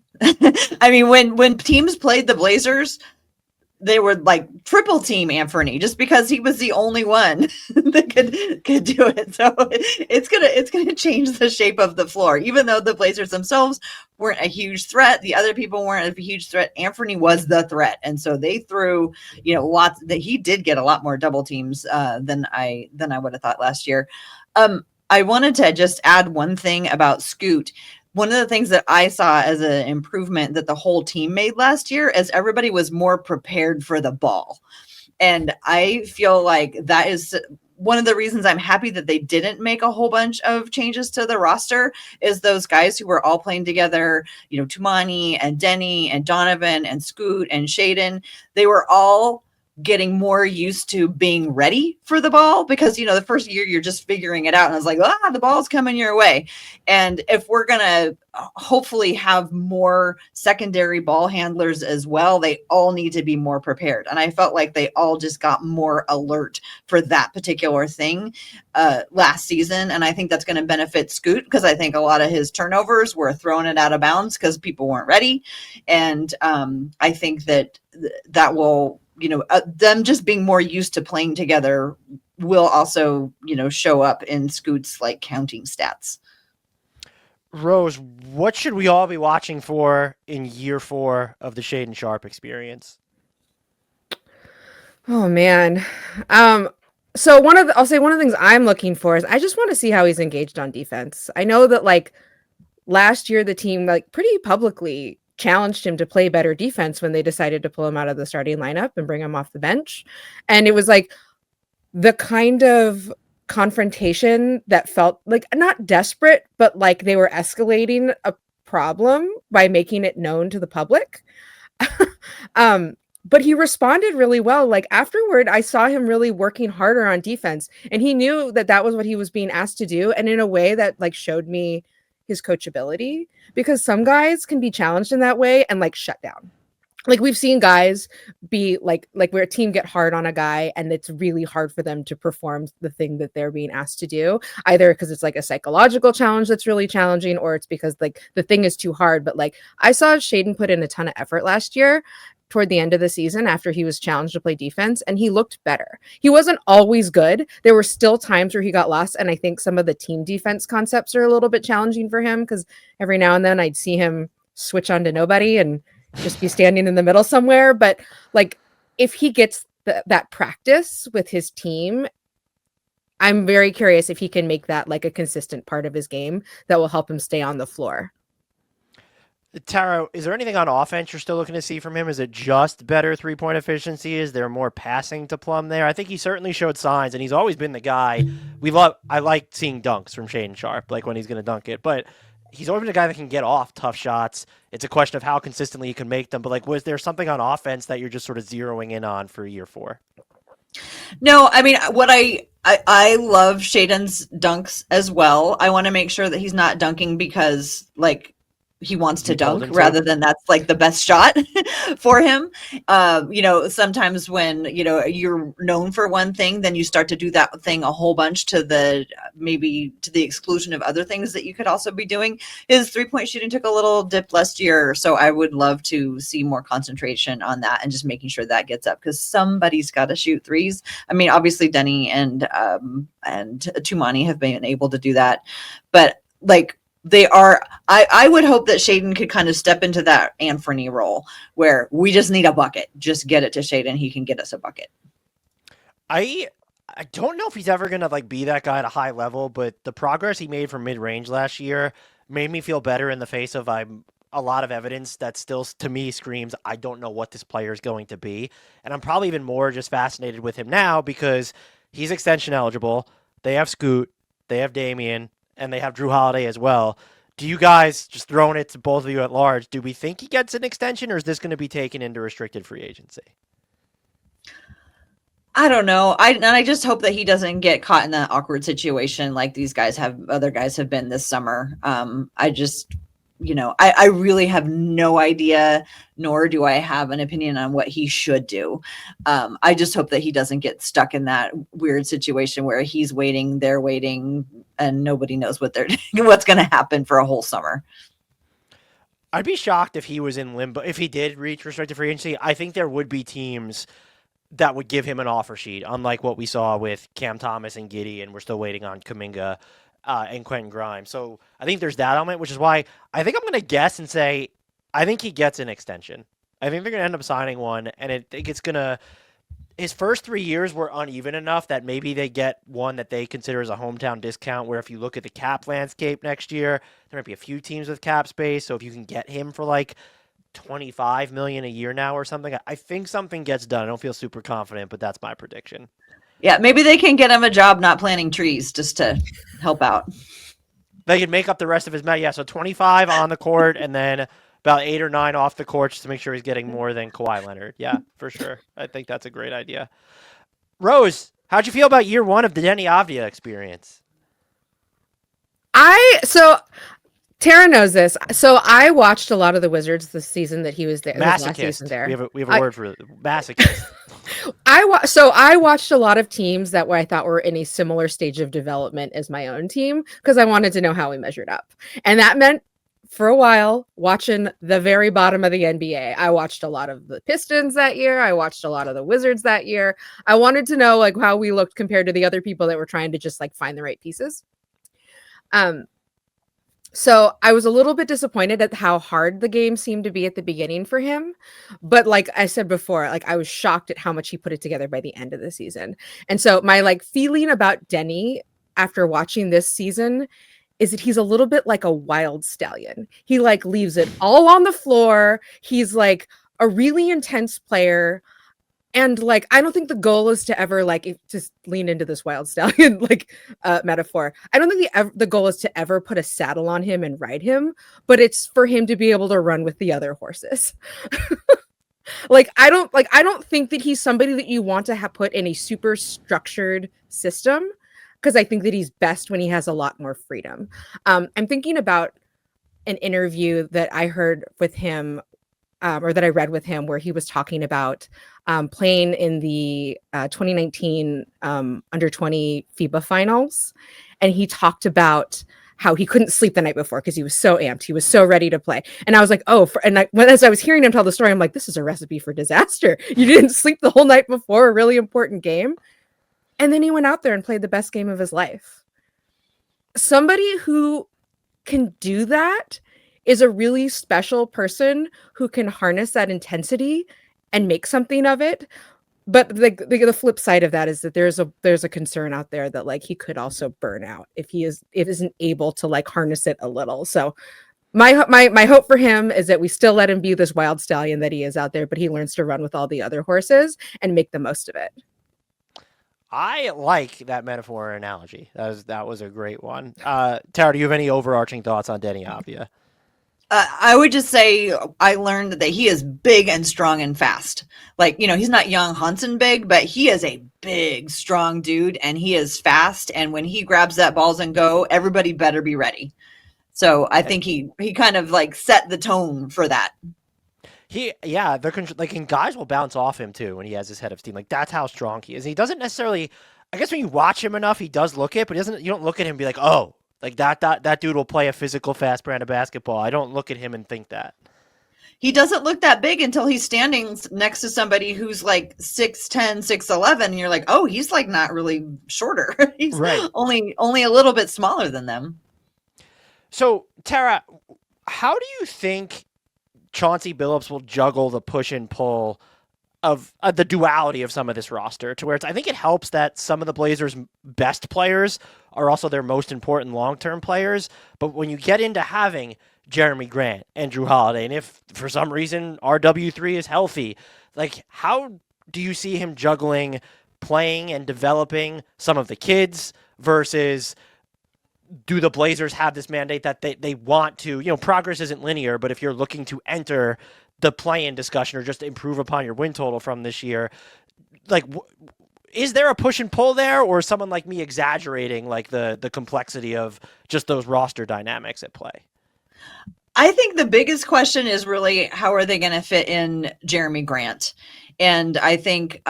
I mean, when teams played the Blazers, they were like triple team Anthony just because he was the only one that could do it. So it's gonna change the shape of the floor. Even though the Blazers themselves weren't a huge threat, the other people weren't a huge threat. Anthony was the threat, and so they threw lots. That he did get a lot more double teams than I would have thought last year. I wanted to just add one thing about Scoot. One of the things that I saw as an improvement that the whole team made last year is everybody was more prepared for the ball. And I feel like that is one of the reasons I'm happy that they didn't make a whole bunch of changes to the roster is those guys who were all playing together, you know, Toumani and Deni and Donovan and Scoot and Shaedon, they were all getting more used to being ready for the ball because, you know, the first year you're just figuring it out. And I was like, the ball's coming your way. And if we're going to hopefully have more secondary ball handlers as well, they all need to be more prepared. And I felt like they all just got more alert for that particular thing last season. And I think that's going to benefit Scoot because I think a lot of his turnovers were throwing it out of bounds because people weren't ready. And I think that that will, you know, them just being more used to playing together will also, you know, show up in Scoot's like counting stats. Rose, what should we all be watching for in year 4 of the Shaedon Sharpe experience? Oh man. So I'll say one of the things I'm looking for is I just want to see how he's engaged on defense. I know that like last year the team like pretty publicly challenged him to play better defense when they decided to pull him out of the starting lineup and bring him off the bench. And it was like the kind of confrontation that felt like not desperate, but like they were escalating a problem by making it known to the public. But he responded really well. Like afterward, I saw him really working harder on defense and he knew that that was what he was being asked to do. And in a way that like showed me his coachability, because some guys can be challenged in that way and like shut down. Like we've seen guys be like where a team get hard on a guy and it's really hard for them to perform the thing that they're being asked to do, either because it's like a psychological challenge that's really challenging or it's because like the thing is too hard. But like I saw Shaedon put in a ton of effort last year toward the end of the season after he was challenged to play defense and he looked better. He wasn't always good. There were still times where he got lost. And I think some of the team defense concepts are a little bit challenging for him because every now and then I'd see him switch on to nobody and just be standing in the middle somewhere. But like if he gets that practice with his team, I'm very curious if he can make that like a consistent part of his game that will help him stay on the floor. Tara, is there anything on offense you're still looking to see from him? Is it just better three-point efficiency? Is there more passing to plumb there? I think he certainly showed signs, and he's always been the guy I like seeing dunks from Shaedon Sharpe, like when he's going to dunk it. But he's always been a guy that can get off tough shots. It's a question of how consistently he can make them. But like, was there something on offense that you're just sort of zeroing in on for year 4? No, I mean, what I love Shaedon's dunks as well. I want to make sure that he's not dunking because like he wants to dunk rather than that's like the best shot for him. You know, sometimes when, you know, you're known for one thing, then you start to do that thing a whole bunch maybe to the exclusion of other things that you could also be doing. His 3-point shooting took a little dip last year. So I would love to see more concentration on that and just making sure that gets up because somebody's got to shoot threes. I mean, obviously Deni and Toumani have been able to do that, but like, I would hope that Shaedon could kind of step into that Anthony role where we just need a bucket. Just get it to Shaedon. He can get us a bucket. I don't know if he's ever going to like be that guy at a high level, but the progress he made from mid-range last year made me feel better in the face of a lot of evidence that still to me screams, I don't know what this player is going to be. And I'm probably even more just fascinated with him now because he's extension eligible. They have Scoot, they have Damian, and they have Jrue Holiday as well. Do you guys, just throwing it to both of you at large, do we think he gets an extension or is this going to be taken into restricted free agency? I don't know. I just hope that he doesn't get caught in that awkward situation like other guys have been this summer. I just, you know, I really have no idea, nor do I have an opinion on what he should do. I just hope that he doesn't get stuck in that weird situation where he's waiting, they're waiting, and nobody knows what's going to happen for a whole summer. I'd be shocked if he was in limbo. If he did reach restricted free agency, I think there would be teams that would give him an offer sheet, unlike what we saw with Cam Thomas and Giddey, and we're still waiting on Kuminga and Quentin Grimes. So I think there's that element, which is why I think I'm going to guess and say I think he gets an extension. I think they're going to end up signing one, and I think it's going to his first 3 years were uneven enough that maybe they get one that they consider as a hometown discount, where if you look at the cap landscape next year, there might be a few teams with cap space. So if you can get him for like 25 million a year now or something, I think something gets done. I don't feel super confident, but that's my prediction. Yeah, maybe they can get him a job not planting trees just to help out. They can make up the rest of his yeah. So 25 on the court and then about 8 or 9 off the court just to make sure he's getting more than Kawhi Leonard. Yeah, for sure. I think that's a great idea. Rose, how'd you feel about year 1 of the Deni Avdija experience? So Tara knows this. So I watched a lot of the Wizards this season that he was there. Last season Masochist. there. We have a word for it. Masochist. I watched a lot of teams that I thought were in a similar stage of development as my own team because I wanted to know how we measured up. And that meant for a while watching the very bottom of the NBA. I watched a lot of the Pistons that year. I watched a lot of the Wizards that year. I wanted to know like how we looked compared to the other people that were trying to just like find the right pieces. So I was a little bit disappointed at how hard the game seemed to be at the beginning for him. But like I said before, like I was shocked at how much he put it together by the end of the season. And so my like feeling about Deni after watching this season is that he's a little bit like a wild stallion. He like leaves it all on the floor. He's like a really intense player. And like, I don't think the goal is to ever like just lean into this wild stallion like metaphor. I don't think the goal is to ever put a saddle on him and ride him, but it's for him to be able to run with the other horses. I don't think that he's somebody that you want to have put in a super structured system because I think that he's best when he has a lot more freedom. I'm thinking about an interview that I heard with him or that I read with him where he was talking about playing in the 2019 under 20 FIBA finals. And he talked about how he couldn't sleep the night before because he was so amped. He was so ready to play. And I was like, as I was hearing him tell the story, I'm like, this is a recipe for disaster. You didn't sleep the whole night before a really important game. And then he went out there and played the best game of his life. Somebody who can do that is a really special person who can harness that intensity and make something of it. But the flip side of that is that there's a concern out there that like he could also burn out if he isn't able to like harness it a little. So my hope for him is that we still let him be this wild stallion that he is out there, but he learns to run with all the other horses and make the most of it. I like that metaphor or analogy. That was a great one. Tara, do you have any overarching thoughts on Deni Avdija? I would just say I learned that he is big and strong and fast. Like, he's not young Hansen big, but he is a big, strong dude and he is fast. And when he grabs that balls and go, everybody better be ready. So I think he kind of like set the tone for that. And guys will bounce off him too when he has his head of steam. Like that's how strong he is. He doesn't necessarily, I guess when you watch him enough, he does look it, but you don't look at him and be like, oh, like that dude will play a physical, fast brand of basketball. I don't look at him and think that. He doesn't look that big until he's standing next to somebody who's like 6'10", 6'11", and you're like, oh, he's like not really shorter. He's right. only a little bit smaller than them. So, Tara, how do you think Chauncey Billups will juggle the push and pull of the duality of some of this roster to where I think it helps that some of the Blazers' best players are also their most important long-term players. But when you get into having Jeremy Grant and Jrue Holiday, and if for some reason RW3 is healthy, like how do you see him juggling playing and developing some of the kids versus do the Blazers have this mandate that they want to, progress isn't linear, but if you're looking to enter the play-in discussion or just improve upon your win total from this year, like is there a push and pull there, or is someone like me exaggerating like the complexity of just those roster dynamics at play? I think the biggest question is really how are they going to fit in Jeremy Grant? And I think,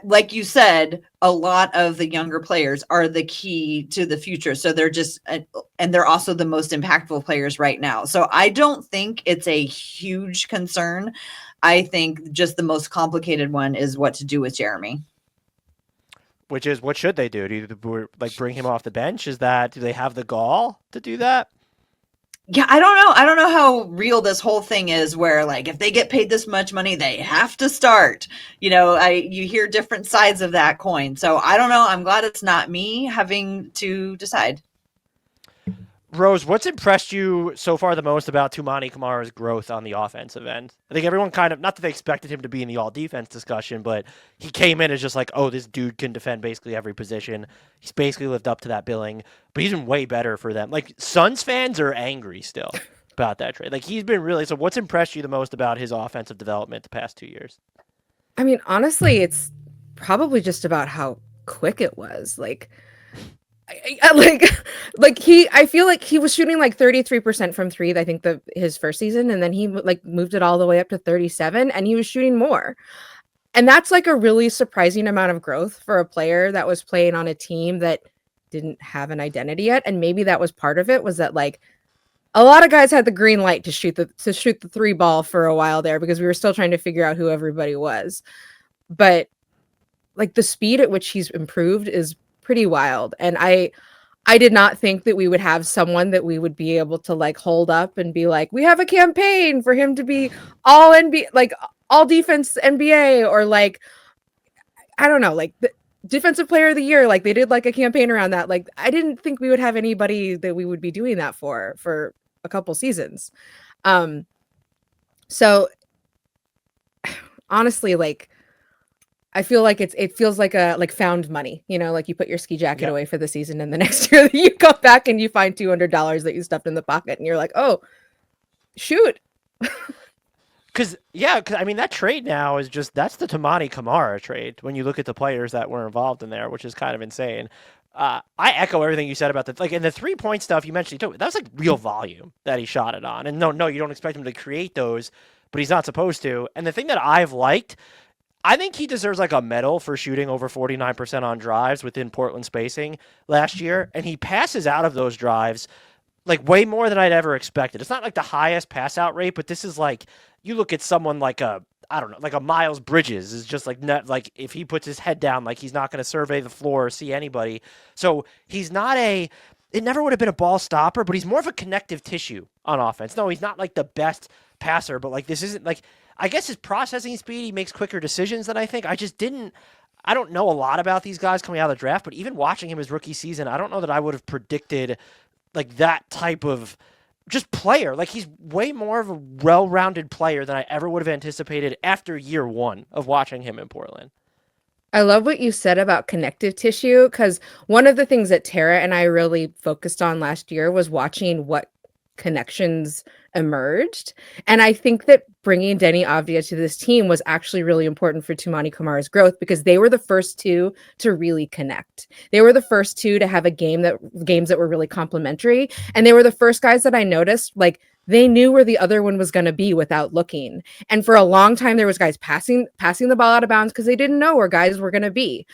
like you said, a lot of the younger players are the key to the future. So they're and they're also the most impactful players right now. So I don't think it's a huge concern. I think just the most complicated one is what to do with Jeremy. Which is, what should they do? Do you like bring him off the bench? Do they have the gall to do that? Yeah, I don't know how real this whole thing is where like if they get paid this much money, they have to start. You hear different sides of that coin. So I don't know. I'm glad it's not me having to decide. Rose, what's impressed you so far the most about Toumani Camara's growth on the offensive end? I think everyone kind of, not that they expected him to be in the all-defense discussion, but he came in as just like, oh, this dude can defend basically every position. He's basically lived up to that billing, but he's been way better for them. Like, Suns fans are angry still about that trade. Like, he's been really, so what's impressed you the most about his offensive development the past 2 years? I mean, honestly, it's probably just about how quick it was. Like, I feel like he was shooting like 33% from three, I think his first season, and then he like moved it all the way up to 37, and he was shooting more. And that's like a really surprising amount of growth for a player that was playing on a team that didn't have an identity yet. And maybe that was part of it, was that like a lot of guys had the green light to shoot the three ball for a while there because we were still trying to figure out who everybody was. But like the speed at which he's improved is pretty wild. And I did not think that we would have someone that we would be able to like hold up and be like, we have a campaign for him to be all NBA, like all defense NBA, or like, I don't know, like the defensive player of the year. Like they did like a campaign around that. Like I didn't think we would have anybody that we would be doing that for a couple seasons. So honestly, like, I feel like it feels like a found money, like you put your ski jacket away for the season, and the next year you come back and you find $200 that you stuffed in the pocket, and you're like, oh, shoot. Because I mean, that trade now is that's the Toumani Camara trade when you look at the players that were involved in there, which is kind of insane. I echo everything you said about in the 3-point stuff you mentioned, that was like real volume that he shot it on. And no, you don't expect him to create those, but he's not supposed to. And the thing that I've liked, I think he deserves like a medal for shooting over 49% on drives within Portland spacing last year. And he passes out of those drives like way more than I'd ever expected. It's not like the highest pass out rate, but this is like, you look at someone like I don't know, like a Miles Bridges is just like if he puts his head down, like he's not going to survey the floor or see anybody. So he's not it never would have been a ball stopper, but he's more of a connective tissue on offense. No, he's not like the best passer, but like this isn't like, I guess his processing speed, he makes quicker decisions than I think. I don't know a lot about these guys coming out of the draft, but even watching him his rookie season, I don't know that I would have predicted like that type of just player. Like he's way more of a well-rounded player than I ever would have anticipated after year one of watching him in Portland. I love what you said about connective tissue, because one of the things that Tara and I really focused on last year was watching what connections emerged. And I think that bringing Deni Avdija to this team was actually really important for Toumani Camara's growth, because they were the first two to really connect. They were the first two to have games that were really complementary. And they were the first guys that I noticed, like, they knew where the other one was going to be without looking. And for a long time, there was guys passing the ball out of bounds because they didn't know where guys were going to be.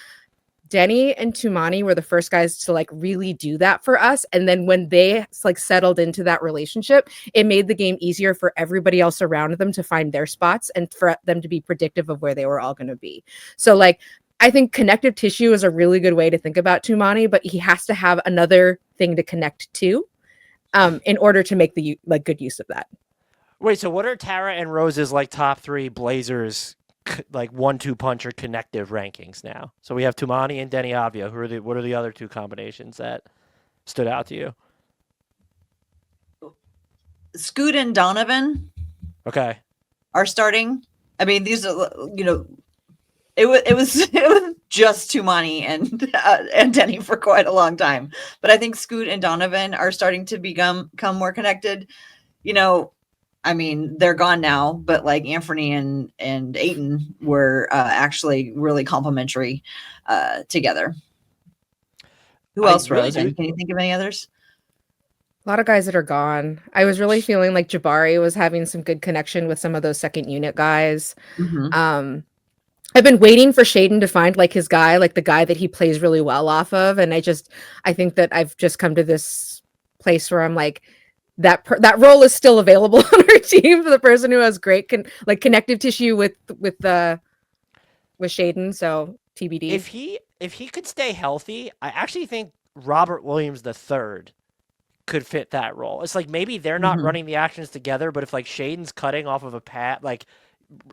Deni and Toumani were the first guys to like really do that for us. And then when they like settled into that relationship, it made the game easier for everybody else around them to find their spots and for them to be predictive of where they were all going to be. So like, I think connective tissue is a really good way to think about Toumani, but he has to have another thing to connect to in order to make the like good use of that. Wait, so what are Tara and Rose's like top 3 Blazers like 1-2 punch or connective rankings now? So we have Toumani and Deni Avdija. What are the other 2 combinations that stood out to you? Scoot and Donovan. Okay. Are starting. I mean, these are, it was just Toumani and Deni for quite a long time. But I think Scoot and Donovan are starting to become more connected. I mean, they're gone now, but like Anthony and Ayton were actually really complimentary together. Who else, Rose? Can you think of any others? A lot of guys that are gone. I was really feeling like Jabari was having some good connection with some of those second unit guys. Mm-hmm. I've been waiting for Shaedon to find like his guy, like the guy that he plays really well off of. And I think that I've just come to this place where I'm like, that role is still available on our team for the person who has great connective tissue with Shaedon. So TBD. If he could stay healthy, I actually think Robert Williams III could fit that role. It's like maybe they're not running the actions together, but if like Shaedon's cutting off of a pat, like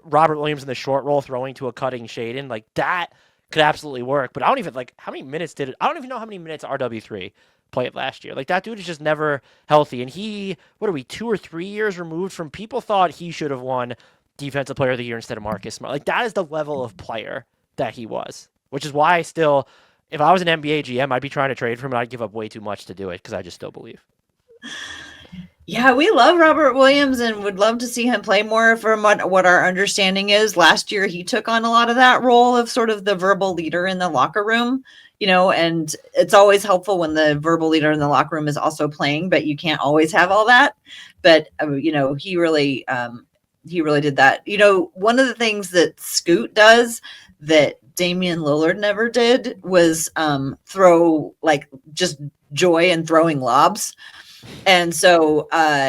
Robert Williams in the short roll throwing to a cutting Shaedon, like that could absolutely work. But I don't even like how many minutes did it? I don't even know how many minutes RW3 played last year. Like that dude is just never healthy. And he, what are we, 2 or 3 years removed from people thought he should have won Defensive Player of the Year instead of Marcus Smart. Like that is the level of player that he was, which is why I still, if I was an NBA GM, I'd be trying to trade for him and I'd give up way too much to do it because I just still believe. Yeah, we love Robert Williams and would love to see him play more. From what our understanding is, last year he took on a lot of that role of sort of the verbal leader in the locker room, and it's always helpful when the verbal leader in the locker room is also playing, but you can't always have all that. But, he really did that. One of the things that Scoot does that Damian Lillard never did was throw like just joy and throwing lobs. And so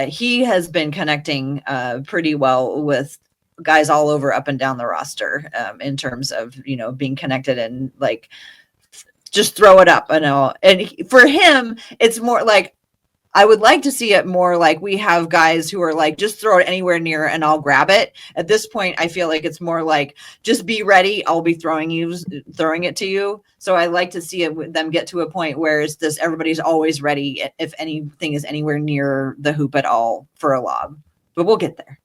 he has been connecting pretty well with guys all over up and down the roster in terms of, being connected and like just throw it up. And for him, it's more like, I would like to see it more like we have guys who are like, just throw it anywhere near and I'll grab it. At this point, I feel like it's more like, just be ready. I'll be throwing it to you. So I like to see them get to a point where it's this, everybody's always ready if anything is anywhere near the hoop at all for a lob. But we'll get there.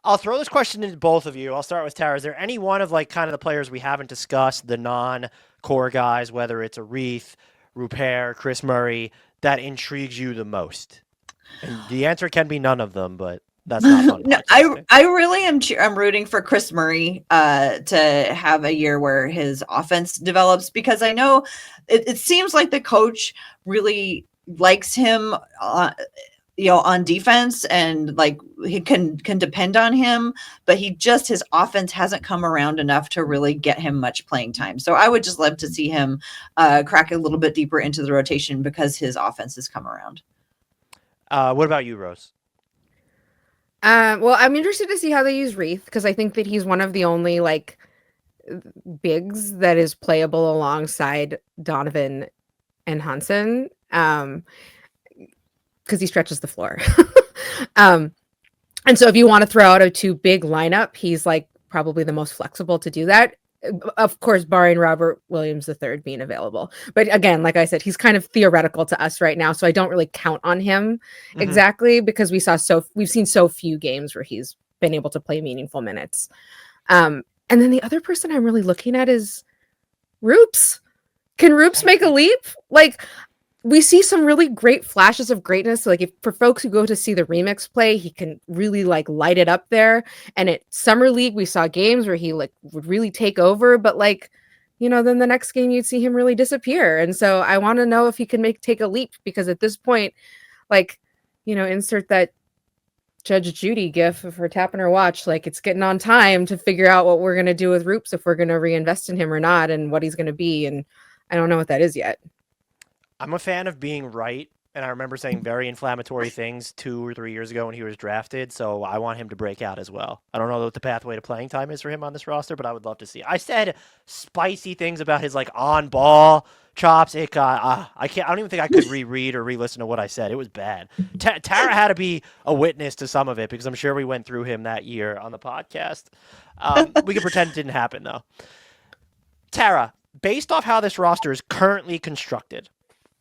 I'll throw this question to both of you. I'll start with Tara. Is there any one of like kind of the players we haven't discussed, the non-core guys, whether it's a Reath, Rupert, Kris Murray, that intrigues you the most? And the answer can be none of them, but that's not fun. No, I really am. I'm rooting for Kris Murray to have a year where his offense develops, because I know it seems like the coach really likes him, on defense, and like he can depend on him, but his offense hasn't come around enough to really get him much playing time. So I would just love to see him crack a little bit deeper into the rotation because his offense has come around. What about you, Rose? Well, I'm interested to see how they use Reath, because I think that he's one of the only like bigs that is playable alongside Donovan and Hansen. Because he stretches the floor. And so if you want to throw out a 2 big lineup, he's like probably the most flexible to do that. Of course, barring Robert Williams III being available. But again, like I said, he's kind of theoretical to us right now. So I don't really count on him exactly, because we've seen so few games where he's been able to play meaningful minutes. And then the other person I'm really looking at is Roops. Can Roops make a leap? Like, we see some really great flashes of greatness. Like, if for folks who go to see the remix play, he can really like light it up there. And at Summer League, we saw games where he like would really take over, but like, then the next game you'd see him really disappear. And so I want to know if he can take a leap, because at this point, like, insert that Judge Judy gif of her tapping her watch. Like, it's getting on time to figure out what we're going to do with Roops, if we're going to reinvest in him or not, and what he's going to be. And I don't know what that is yet. I'm a fan of being right, and I remember saying very inflammatory things 2 or 3 years ago when he was drafted, so I want him to break out as well. I don't know what the pathway to playing time is for him on this roster, but I would love to see. I said spicy things about his like on-ball chops. It got, I don't even think I could reread or re-listen to what I said. It was bad. Tara had to be a witness to some of it, because I'm sure we went through him that year on the podcast. We can pretend it didn't happen, though. Tara, based off how this roster is currently constructed,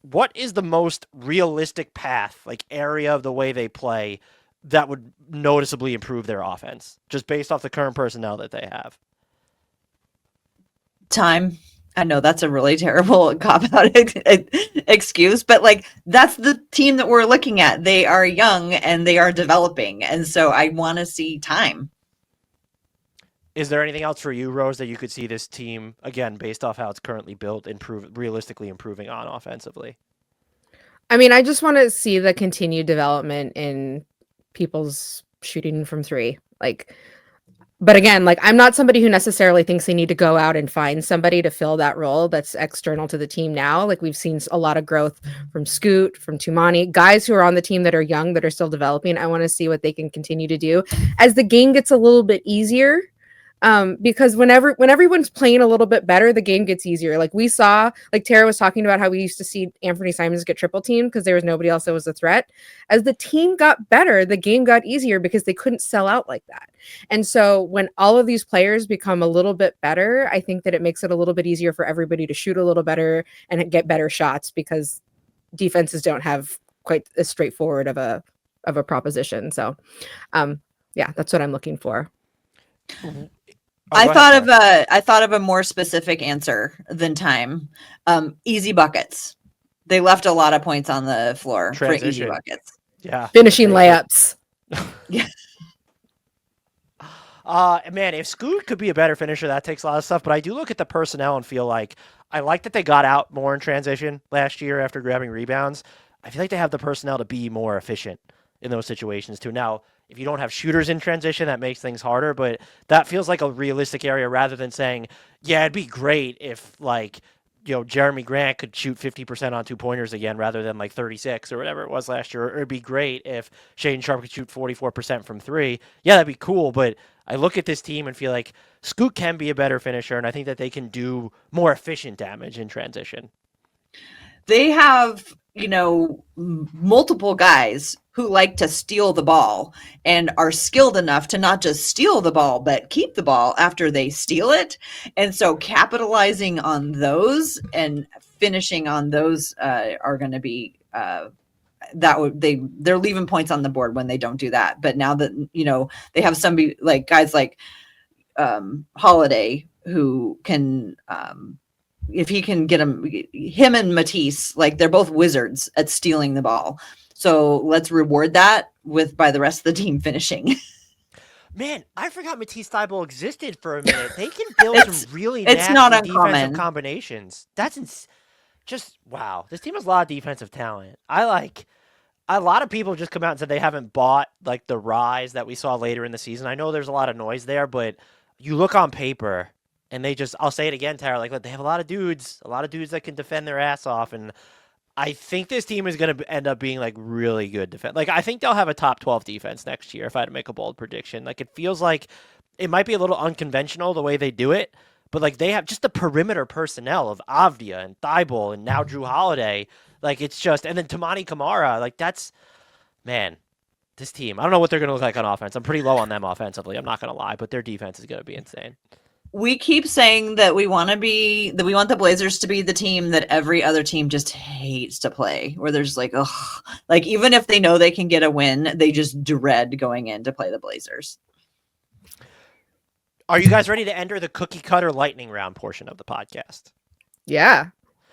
what is the most realistic path, like area of the way they play, that would noticeably improve their offense, just based off the current personnel that they have? Time. I know that's a really terrible cop-out excuse, but like, that's the team that we're looking at. They are young and they are developing. And so I want to see time. Is there anything else for you, Rose, that you could see this team, again, based off how it's currently built, realistically improving on offensively? I mean, I just want to see the continued development in people's shooting from 3. Like, but again, like, I'm not somebody who necessarily thinks they need to go out and find somebody to fill that role that's external to the team now. Like, we've seen a lot of growth from Scoot, from Toumani, guys who are on the team that are young, that are still developing. I want to see what they can continue to do as the game gets a little bit easier. Because when everyone's playing a little bit better, the game gets easier. Like we saw, like Tara was talking about how we used to see Anthony Simons get triple teamed because there was nobody else that was a threat. As the team got better, the game got easier because they couldn't sell out like that. And so when all of these players become a little bit better, I think that it makes it a little bit easier for everybody to shoot a little better and get better shots because defenses don't have quite as straightforward of a proposition. So yeah, that's what I'm looking for. I thought of a more specific answer than time. Easy buckets. They left a lot of points on the floor for easy buckets. Yeah. Finishing layups. Yeah. Man, if Scoot could be a better finisher, that takes a lot of stuff. But I do look at the personnel and feel like I like that they got out more in transition last year after grabbing rebounds. I feel like they have the personnel to be more efficient in those situations too. Now, if you don't have shooters in transition, that makes things harder, but that feels like a realistic area rather than saying, yeah, it'd be great if like, Jeremy Grant could shoot 50% on 2-pointers again rather than like 36 or whatever it was last year. Or it'd be great if Shaedon Sharpe could shoot 44% from 3. Yeah, that'd be cool, but I look at this team and feel like Scoot can be a better finisher, and I think that they can do more efficient damage in transition. They have, multiple guys who like to steal the ball and are skilled enough to not just steal the ball, but keep the ball after they steal it. And so capitalizing on those and finishing on those are going to be they're leaving points on the board when they don't do that. But now that, they have somebody like guys like Holiday who can, if he can get him and Matisse, like they're both wizards at stealing the ball. So let's reward that by the rest of the team finishing. Man, I forgot Matisse Thybulle existed for a minute. They can build some really nasty defensive combinations. That's just wow. This team has a lot of defensive talent. A lot of people just come out and said they haven't bought like the rise that we saw later in the season. I know there's a lot of noise there, but you look on paper and I'll say it again, Tara, like they have a lot of dudes that can defend their ass off. And I think this team is going to end up being like really good defense. Like I think they'll have a top 12 defense next year if I had to make a bold prediction. Like it feels like it might be a little unconventional the way they do it, but like they have just the perimeter personnel of Avdija and Thybulle and now Jrue Holiday. Like it's just, and then Toumani Camara, like that's, man, this team, I don't know what they're going to look like on offense. I'm pretty low on them offensively. I'm not going to lie, but their defense is going to be insane. We keep saying that we want the Blazers to be the team that every other team just hates to play, where there's like, ugh, like even if they know they can get a win, they just dread going in to play the Blazers. Are you guys ready to enter the cookie cutter lightning round portion of the podcast? Yeah.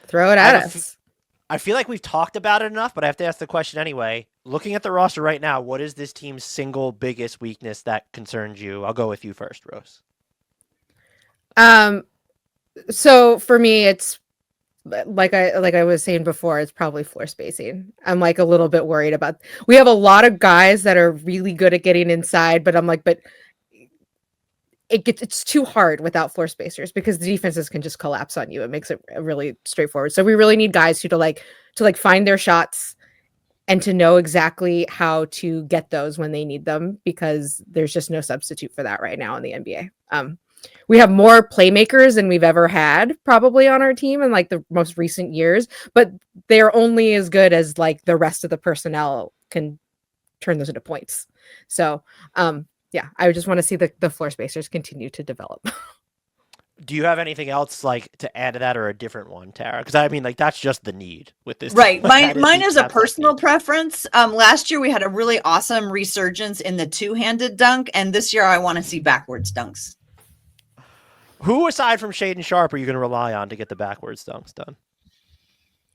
Throw it at us. I feel like we've talked about it enough, but I have to ask the question anyway. Looking at the roster right now, what is this team's single biggest weakness that concerns you? I'll go with you first, Rose. So for me, it's like I was saying before, it's probably floor spacing. I'm like a little bit worried about. We have a lot of guys that are really good at getting inside, but I'm like, but it's too hard without floor spacers because the defenses can just collapse on you. It makes it really straightforward. So we really need guys who to find their shots and to know exactly how to get those when they need them, because there's just no substitute for that right now in the NBA. We have more playmakers than we've ever had probably on our team in like the most recent years, but they're only as good as like the rest of the personnel can turn those into points. So, yeah, I just want to see the floor spacers continue to develop. Do you have anything else like to add to that or a different one, Tara? Because I mean, like that's just the need with this. Right. Like, mine is a personal preference. Last year we had a really awesome resurgence in the two-handed dunk, and this year I want to see backwards dunks. Who aside from Shaedon Sharpe are you going to rely on to get the backwards dunks done?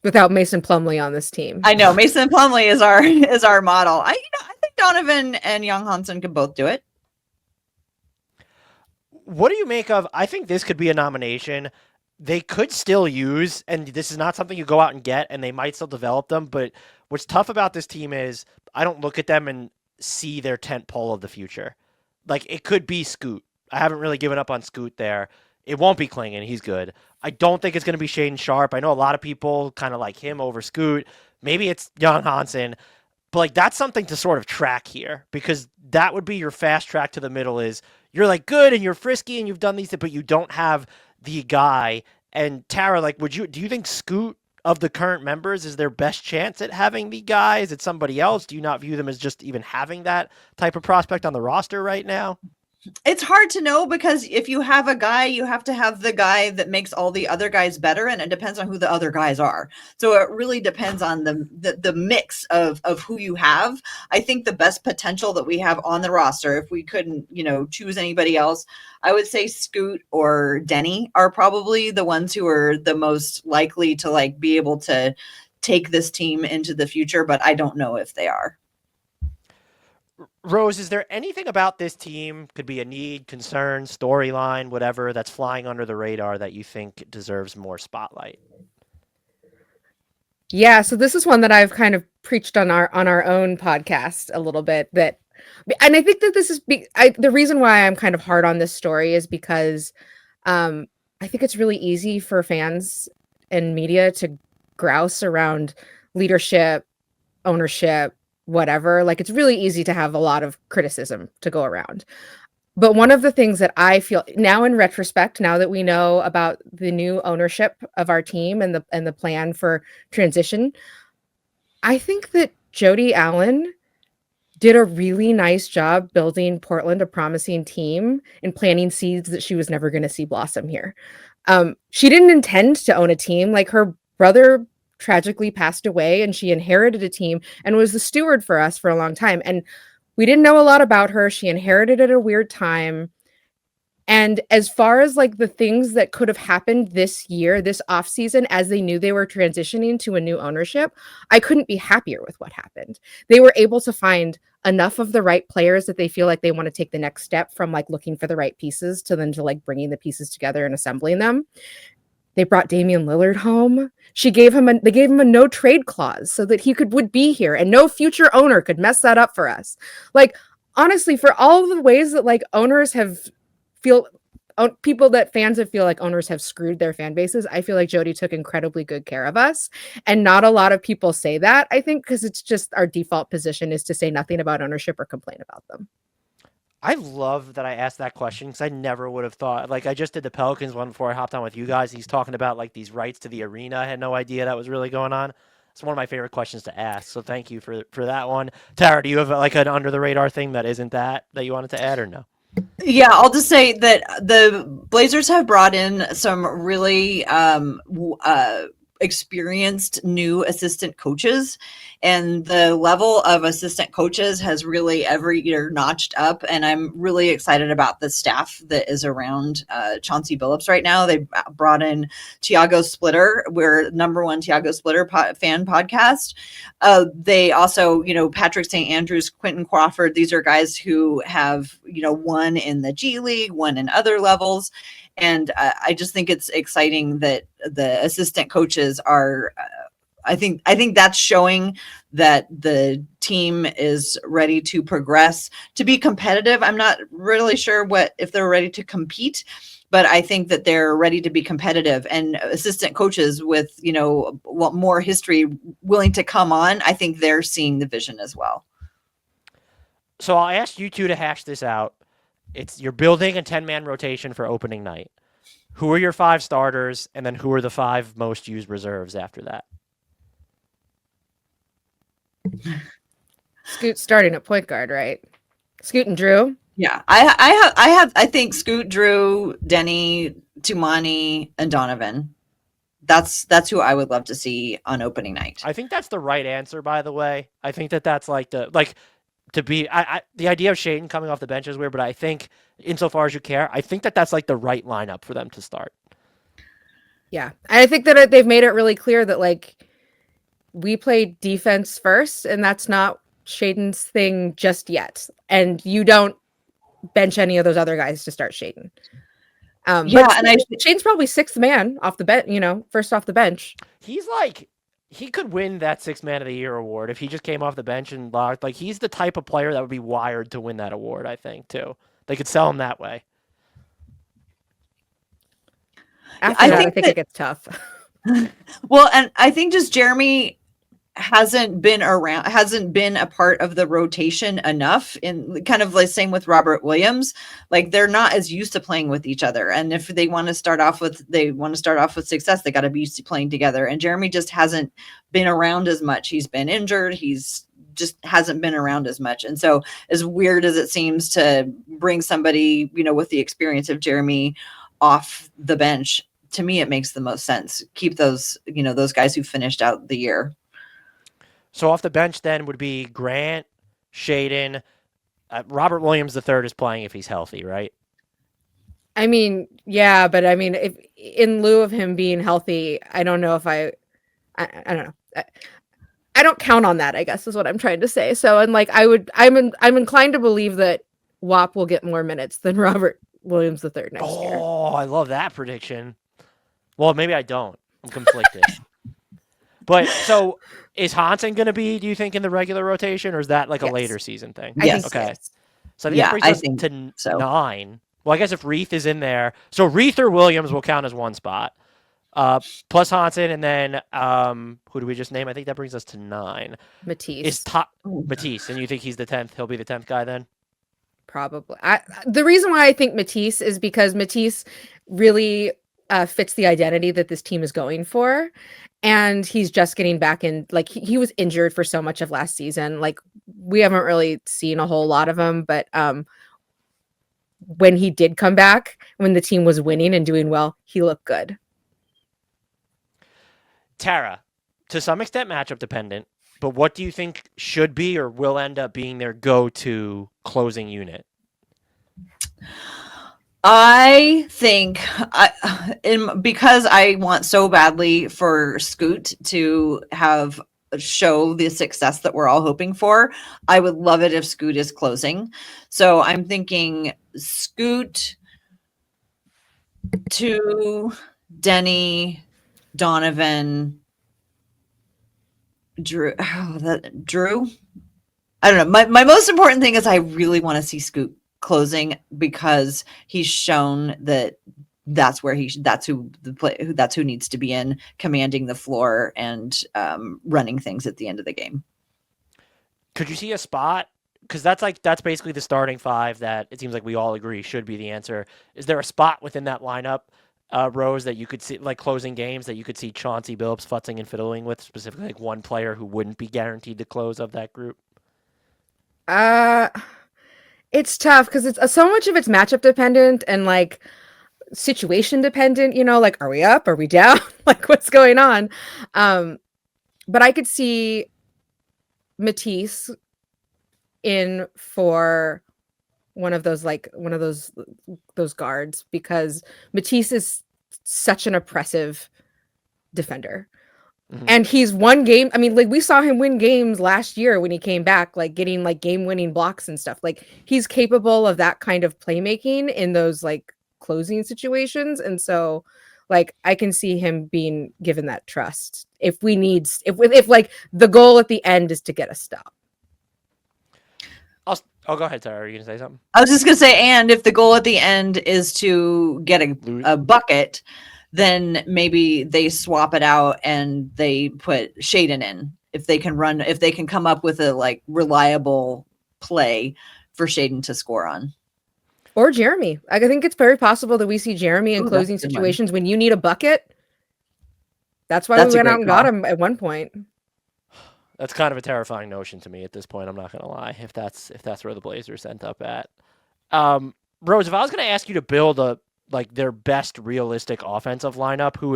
Without Mason Plumlee on this team. I know Mason Plumlee is our model. I think Donovan and young Hansen can both do it. What do you make of, I think this could be a nomination. They could still use, and this is not something you go out and get, and they might still develop them, but what's tough about this team is I don't look at them and see their tent pole of the future. Like, it could be Scoot. I haven't really given up on Scoot there. It won't be Clingan. He's good. I don't think it's going to be Shaedon Sharpe. I know a lot of people kind of like him over Scoot. Maybe it's young Hansen. But like that's something to sort of track here, because that would be your fast track to the middle is you're like good and you're frisky and you've done these, but you don't have the guy. And Tara, like, do you think Scoot of the current members is their best chance at having the guy? Is it somebody else? Do you not view them as just even having that type of prospect on the roster right now? It's hard to know because if you have a guy, you have to have the guy that makes all the other guys better, and it depends on who the other guys are. So it really depends on the mix of who you have. I think the best potential that we have on the roster, if we couldn't, choose anybody else, I would say Scoot or Deni are probably the ones who are the most likely to like be able to take this team into the future, but I don't know if they are. Rose, is there anything about this team, could be a need, concern, storyline, whatever, that's flying under the radar that you think deserves more spotlight? Yeah, so this is one that I've kind of preached on our own podcast a little bit, and I think that this is the reason why I'm kind of hard on this story is because I think it's really easy for fans and media to grouse around leadership, ownership, whatever. Like, it's really easy to have a lot of criticism to go around. But one of the things that I feel now in retrospect, now that we know about the new ownership of our team and the plan for transition, I think that Jody Allen did a really nice job building Portland a promising team and planting seeds that she was never going to see blossom here. She didn't intend to own a team. Like, her brother tragically passed away and she inherited a team and was the steward for us for a long time. And we didn't know a lot about her. She inherited at a weird time. And as far as like the things that could have happened this year, this offseason, as they knew they were transitioning to a new ownership, I couldn't be happier with what happened. They were able to find enough of the right players that they feel like they want to take the next step from like looking for the right pieces to then to like bringing the pieces together and assembling them. They brought Damian Lillard home. They gave him a no trade clause so that he would be here and no future owner could mess that up for us. Like, honestly, for all of the ways that like fans have feel like owners have screwed their fan bases, I feel like Jody took incredibly good care of us. And not a lot of people say that, I think, because it's just our default position is to say nothing about ownership or complain about them. I love that I asked that question because I never would have thought. Like, I just did the Pelicans one before I hopped on with you guys. He's talking about like these rights to the arena. I had no idea that was really going on. It's one of my favorite questions to ask. So thank you for that one. Tara, do you have like an under the radar thing that isn't that you wanted to add or no? Yeah, I'll just say that the Blazers have brought in some really experienced new assistant coaches, and the level of assistant coaches has really every year notched up, and I'm really excited about the staff that is around Chauncey Billups right now. They brought in Tiago Splitter. We're #1 Tiago Splitter fan podcast. They also, Patrick St. Andrews, Quentin Crawford, these are guys who have, won in the G League, won in other levels. And I just think it's exciting that the assistant coaches are, I think that's showing that the team is ready to progress, to be competitive. I'm not really sure if they're ready to compete, but I think that they're ready to be competitive, and assistant coaches with, more history willing to come on. I think they're seeing the vision as well. So I'll ask you two to hash this out. You're building a 10-man rotation for opening night. Who are your 5 starters, and then who are the 5 most used reserves after that? Scoot starting at point guard, right? Scoot and Jrue. Yeah, I think Scoot, Jrue, Deni, Toumani, and Donovan. That's who I would love to see on opening night. I think that's the right answer, by the way. I think that's like the idea of Shaedon coming off the bench is weird, but I think insofar as you care, I think that's like the right lineup for them to start. Yeah. I think that they've made it really clear that like we play defense first, and that's not Shaedon's thing just yet. And you don't bench any of those other guys to start Shaedon. And Shaedon's probably 6th man off the bench, first off the bench. He's like, he could win that 6th man of the year award if he just came off the bench and locked. Like, he's the type of player that would be wired to win that award, I think, too. They could sell him that way. I think it gets tough. Well, and I think just Jeremy hasn't been a part of the rotation enough, in kind of like same with Robert Williams. Like they're not as used to playing with each other, and if they want to start off with success, they got to be used to playing together, and Jeremy just hasn't been around as much. He's been injured, he's just hasn't been around as much. And so as weird as it seems to bring somebody, with the experience of Jeremy off the bench, to me it makes the most sense. Keep those, those guys who finished out the year. So off the bench then would be Grant, Shaedon, Robert Williams III is playing if he's healthy, right? I mean, yeah, but I mean, if in lieu of him being healthy, I don't know if I don't know. I don't count on that, I guess is what I'm trying to say. So, and like I'm inclined to believe that W.A.T will get more minutes than Robert Williams III next year. Oh, I love that prediction. Well, maybe I don't. I'm conflicted. But so is Hansen going to be, do you think, in the regular rotation, or is that like a later season thing? Yes. Okay. Yes. So I think that brings us to 9. Well, I guess if Reath is in there, so Reath or Williams will count as one spot. Plus Hansen, and then who do we just name? I think that brings us to 9. Matisse. Matisse, and you think he's the 10th? He'll be the 10th guy then? Probably. The reason why I think Matisse is because Matisse really fits the identity that this team is going for. And he's just getting back in, like he was injured for so much of last season. Like we haven't really seen a whole lot of him, but when he did come back, when the team was winning and doing well, he looked good. Tara, to some extent matchup dependent, but what do you think should be or will end up being their go-to closing unit? I think because I want so badly for Scoot to show the success that we're all hoping for, I would love it if Scoot is closing. So I'm thinking Scoot to Deni, Donovan, Jrue. Jrue? I don't know. My most important thing is I really want to see Scoot closing, because he's shown that that's who needs to be in, commanding the floor and running things at the end of the game. Could you see a spot? Because that's basically the starting 5 that it seems like we all agree should be the answer. Is there a spot within that lineup, Rose, that you could see, like closing games, that you could see Chauncey Billups futzing and fiddling with, specifically like one player who wouldn't be guaranteed to close of that group? It's tough because it's so much of it's matchup dependent and like situation dependent, like, are we up? Are we down? Like what's going on? But I could see Matisse in for one of those guards, because Matisse is such an oppressive defender. Mm-hmm. And he's won game. I mean, like we saw him win games last year when he came back, like getting like game-winning blocks and stuff. Like he's capable of that kind of playmaking in those like closing situations. And so like I can see him being given that trust if like the goal at the end is to get a stop. Oh, go ahead, Sarah. Are you going to say something? I was just going to say, and if the goal at the end is to get a bucket, then maybe they swap it out and they put Shaedon in. If they can come up with a like reliable play for Shaedon to score on. Or Jeremy. I think it's very possible that we see Jeremy in closing situations when you need a bucket. That's why we went out and got him at one point. That's kind of a terrifying notion to me at this point. I'm not going to lie. If that's where the Blazers end up at, Rose, if I was going to ask you to build their best realistic offensive lineup, who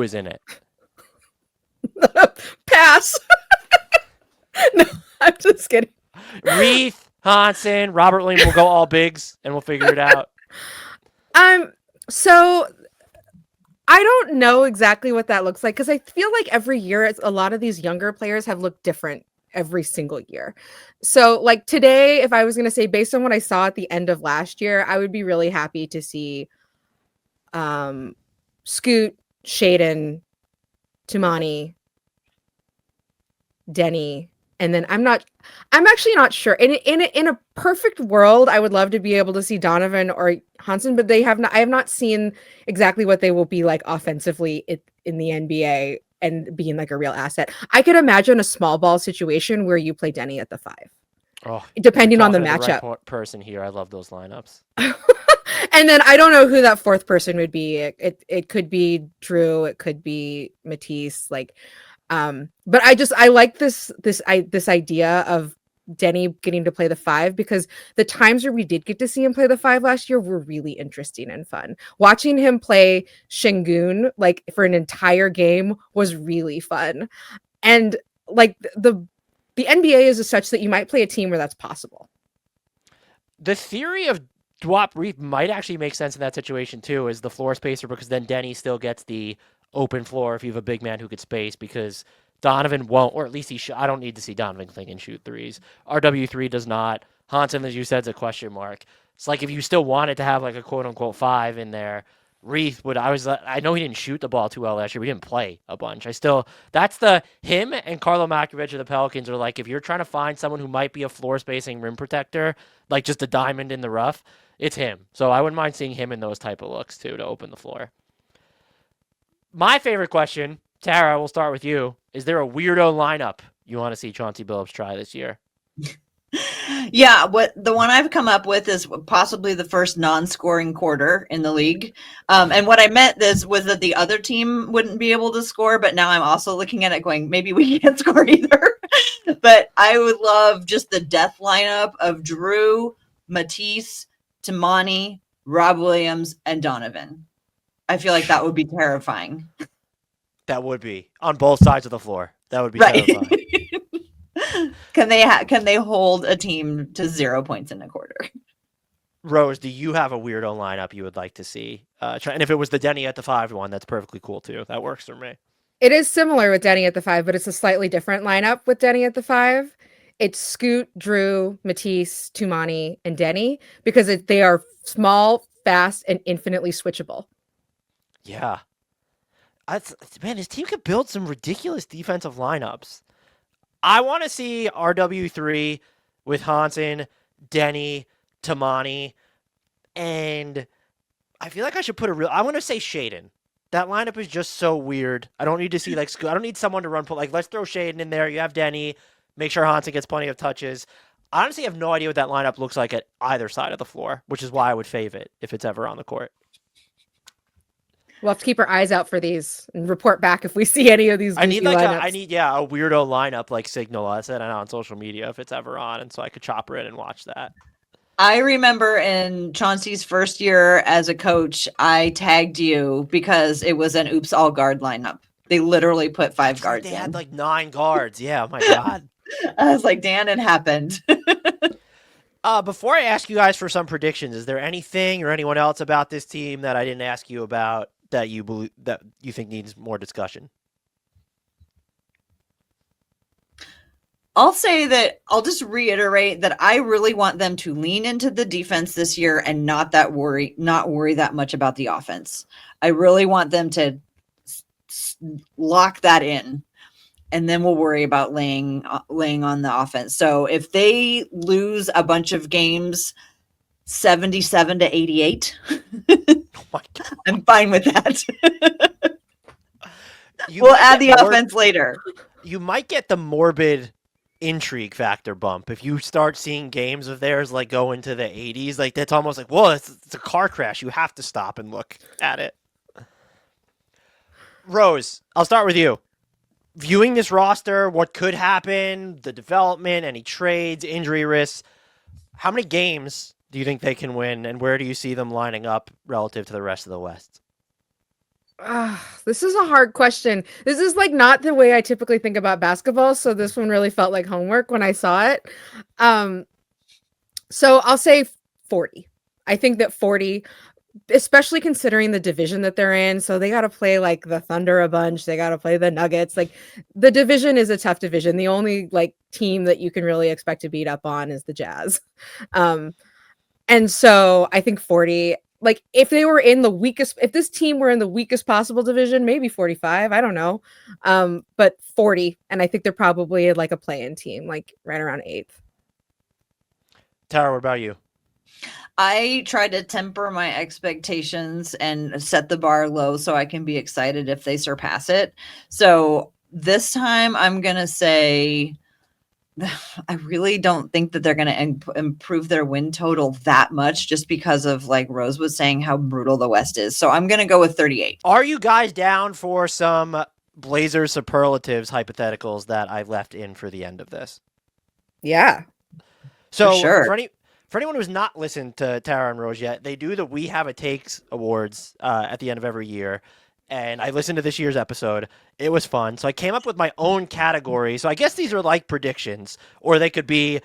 is in it? Pass. No, I'm just kidding. Reath, Hansen, Robert Williams will go all bigs, and we'll figure it out. So I don't know exactly what that looks like, because I feel like every year a lot of these younger players have looked different every single year. So like today, if I was going to say based on what I saw at the end of last year, I would be really happy to see Scoot, Shaedon, Toumani, Deni, and then I'm actually not sure. In a perfect world, I would love to be able to see Donovan or Hansen, but I have not seen exactly what they will be like offensively in the NBA and being like a real asset. I could imagine a small ball situation where you play Deni at the 5. Oh, depending on the talking to matchup. right person here. I love those lineups. And then I don't know who that 4th person would be. It could be Jrue, it could be Matisse, like but I like this idea of Deni getting to play the 5, because the times where we did get to see him play the 5 last year were really interesting and fun. Watching him play Şengün like for an entire game was really fun. And like the NBA is such that you might play a team where that's possible. The theory of Duop Reath might actually make sense in that situation too, as the floor spacer, because then Deni still gets the open floor if you have a big man who could space, because Donovan won't, or at least he should. I don't need to see Donovan Clingan shoot threes. RW3 does not. Hansen, as you said, is a question mark. It's like if you still wanted to have like a quote unquote 5 in there, Reath would. I know he didn't shoot the ball too well last year. We didn't play a bunch. That's him and Carlo Makovich of the Pelicans are like, if you're trying to find someone who might be a floor spacing rim protector, like just a diamond in the rough, it's him. So I wouldn't mind seeing him in those type of looks too to open the floor. My favorite question, Tara, we'll start with you. Is there a weirdo lineup you want to see Chauncey Billups try this year? Yeah, what the one I've come up with is possibly the first non-scoring quarter in the league. And what I meant was that the other team wouldn't be able to score, but now I'm also looking at it going, maybe we can't score either. But I would love just the death lineup of Jrue, Matisse, Toumani, Rob Williams, and Donovan. I feel like that would be terrifying. That would be on both sides of the floor. That would be terrifying. Can they hold a team to 0 points in a quarter? Rose, do you have a weirdo lineup you would like to see? And if it was the Deni at the 5 one, that's perfectly cool too. That works for me. It is similar with Deni at the 5, but it's a slightly different lineup with Deni at the 5. It's Scoot, Jrue, Matisse, Toumani, and Deni, because they are small, fast, and infinitely switchable. Yeah. Man, his team could build some ridiculous defensive lineups. I want to see RW3 with Hansen, Deni, Toumani, and I feel like I should put I want to say Shaedon. That lineup is just so weird. I don't need to see I don't need someone to run. Let's throw Shaedon in there. You have Deni. Make sure Hansen gets plenty of touches. I honestly have no idea what that lineup looks like at either side of the floor, which is why I would fave it if it's ever on the court. We'll have to keep our eyes out for these and report back if we see any of these. I need a weirdo lineup like signal us and on social media if it's ever on, and so I could chopper it and watch that. I remember in Chauncey's first year as a coach, I tagged you because it was an oops all guard lineup. They literally put 5 guards in. They had like 9 guards. Yeah, oh my God. I was like, Dan, it happened. Before I ask you guys for some predictions, is there anything or anyone else about this team that I didn't ask you about that you think needs more discussion? I'll say that I'll just reiterate that I really want them to lean into the defense this year and not worry that much about the offense. I really want them to lock that in, and then we'll worry about laying on the offense. So if they lose a bunch of games 77-88, oh my God. I'm fine with that. We'll add the offense later. You might get the morbid intrigue factor bump if you start seeing games of theirs like go into the 80s. Like that's almost like, whoa, it's a car crash. You have to stop and look at it. Rose, I'll start with you. Viewing this roster, what could happen, the development, any trades, injury risks, how many games do you think they can win, and where do you see them lining up relative to the rest of the West? This is a hard question. This is like not the way I typically think about basketball, so this one really felt like homework when I saw it. So I'll say 40. I think that 40, especially considering the division that they're in. So they got to play like the Thunder a bunch. They got to play the Nuggets. Like the division is a tough division. The only like team that you can really expect to beat up on is the Jazz. And so I think 40. Like if this team were in the weakest possible division, maybe 45, I don't know. But 40, and I think they're probably like a play-in team, like right around 8th. Tara, what about you? I try to temper my expectations and set the bar low so I can be excited if they surpass it. So this time I'm going to say I really don't think that they're going to improve their win total that much just because of, like Rose was saying, how brutal the West is. So I'm going to go with 38. Are you guys down for some Blazers superlatives hypotheticals that I left in for the end of this? Yeah. So sure. For anyone who's not listened to Tara and Rose yet, they do the We Have a Takes awards at the end of every year. And I listened to this year's episode. It was fun. So I came up with my own category. So I guess these are like predictions, or they could be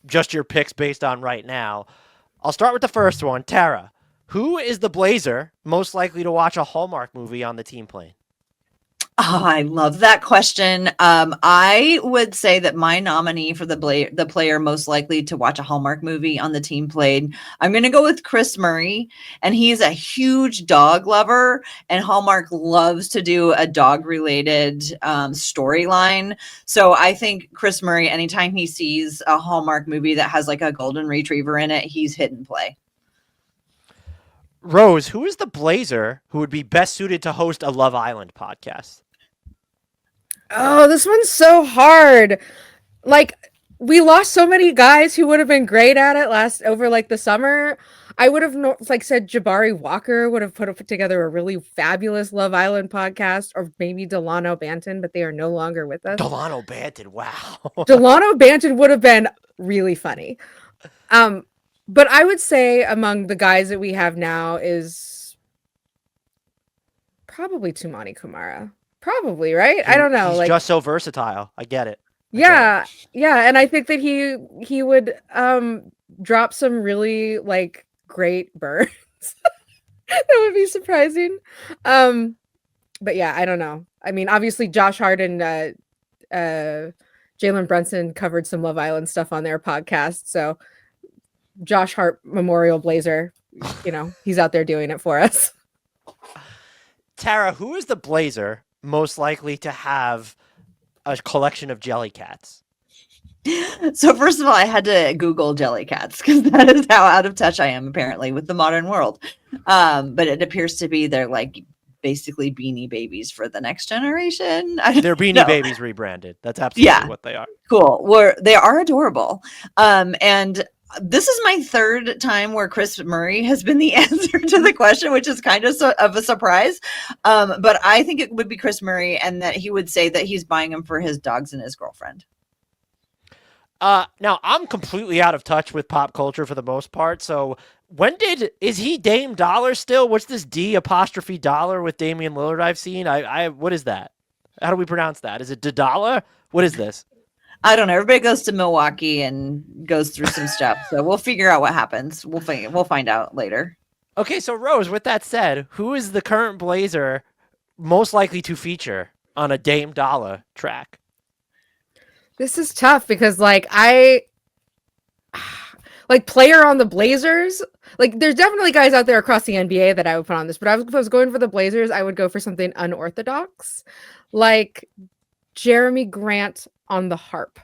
just your picks based on right now. I'll start with the first one. Tara, who is the Blazer most likely to watch a Hallmark movie on the team plane? Oh, I love that question. I would say that my nominee for the player most likely to watch a Hallmark movie on the team plane, I'm going to go with Kris Murray, and he's a huge dog lover, and Hallmark loves to do a dog-related storyline. So I think Kris Murray, anytime he sees a Hallmark movie that has like a golden retriever in it, he's hit and play. Rose, who is the Blazer who would be best suited to host a Love Island podcast? Oh, this one's so hard. Like, we lost so many guys who would have been great at it over like the summer. I would have said Jabari Walker would have put together a really fabulous Love Island podcast, or maybe Delano Banton, but they are no longer with us. Delano Banton, wow. Delano Banton would have been really funny. But I would say among the guys that we have now is probably Toumani Camara. Probably, right? I don't know. He's just so versatile. I get it. Yeah, and I think that he would drop some really like great burns. That would be surprising. But yeah, I don't know. I mean, obviously Josh Hart and Jalen Brunson covered some Love Island stuff on their podcast, so Josh Hart Memorial Blazer, he's out there doing it for us. Tara, who is the Blazer most likely to have a collection of Jellycats? So first of all, I had to Google Jellycats because that is how out of touch I am apparently with the modern world. But it appears to be they're like basically Beanie Babies for the next generation. They're Beanie Babies rebranded. That's absolutely what they are. Cool. They are adorable. And this is my third time where Kris Murray has been the answer to the question, which is kind of a surprise. But I think it would be Kris Murray, and that he would say that he's buying them for his dogs and his girlfriend. Now, I'm completely out of touch with pop culture for the most part. So is he Dame Dollar still? What's this D'' with Damian Lillard I've seen? What is that? How do we pronounce that? Is it Dadala? What is this? I don't know. Everybody goes to Milwaukee and goes through some stuff. So we'll figure out what happens. We'll find out later. Okay, so Rose, with that said, who is the current Blazer most likely to feature on a Dame Dollar track? This is tough because player on the Blazers, there's definitely guys out there across the NBA that I would put on this, but if I was going for the Blazers, I would go for something unorthodox, like Jeremy Grant on the harp.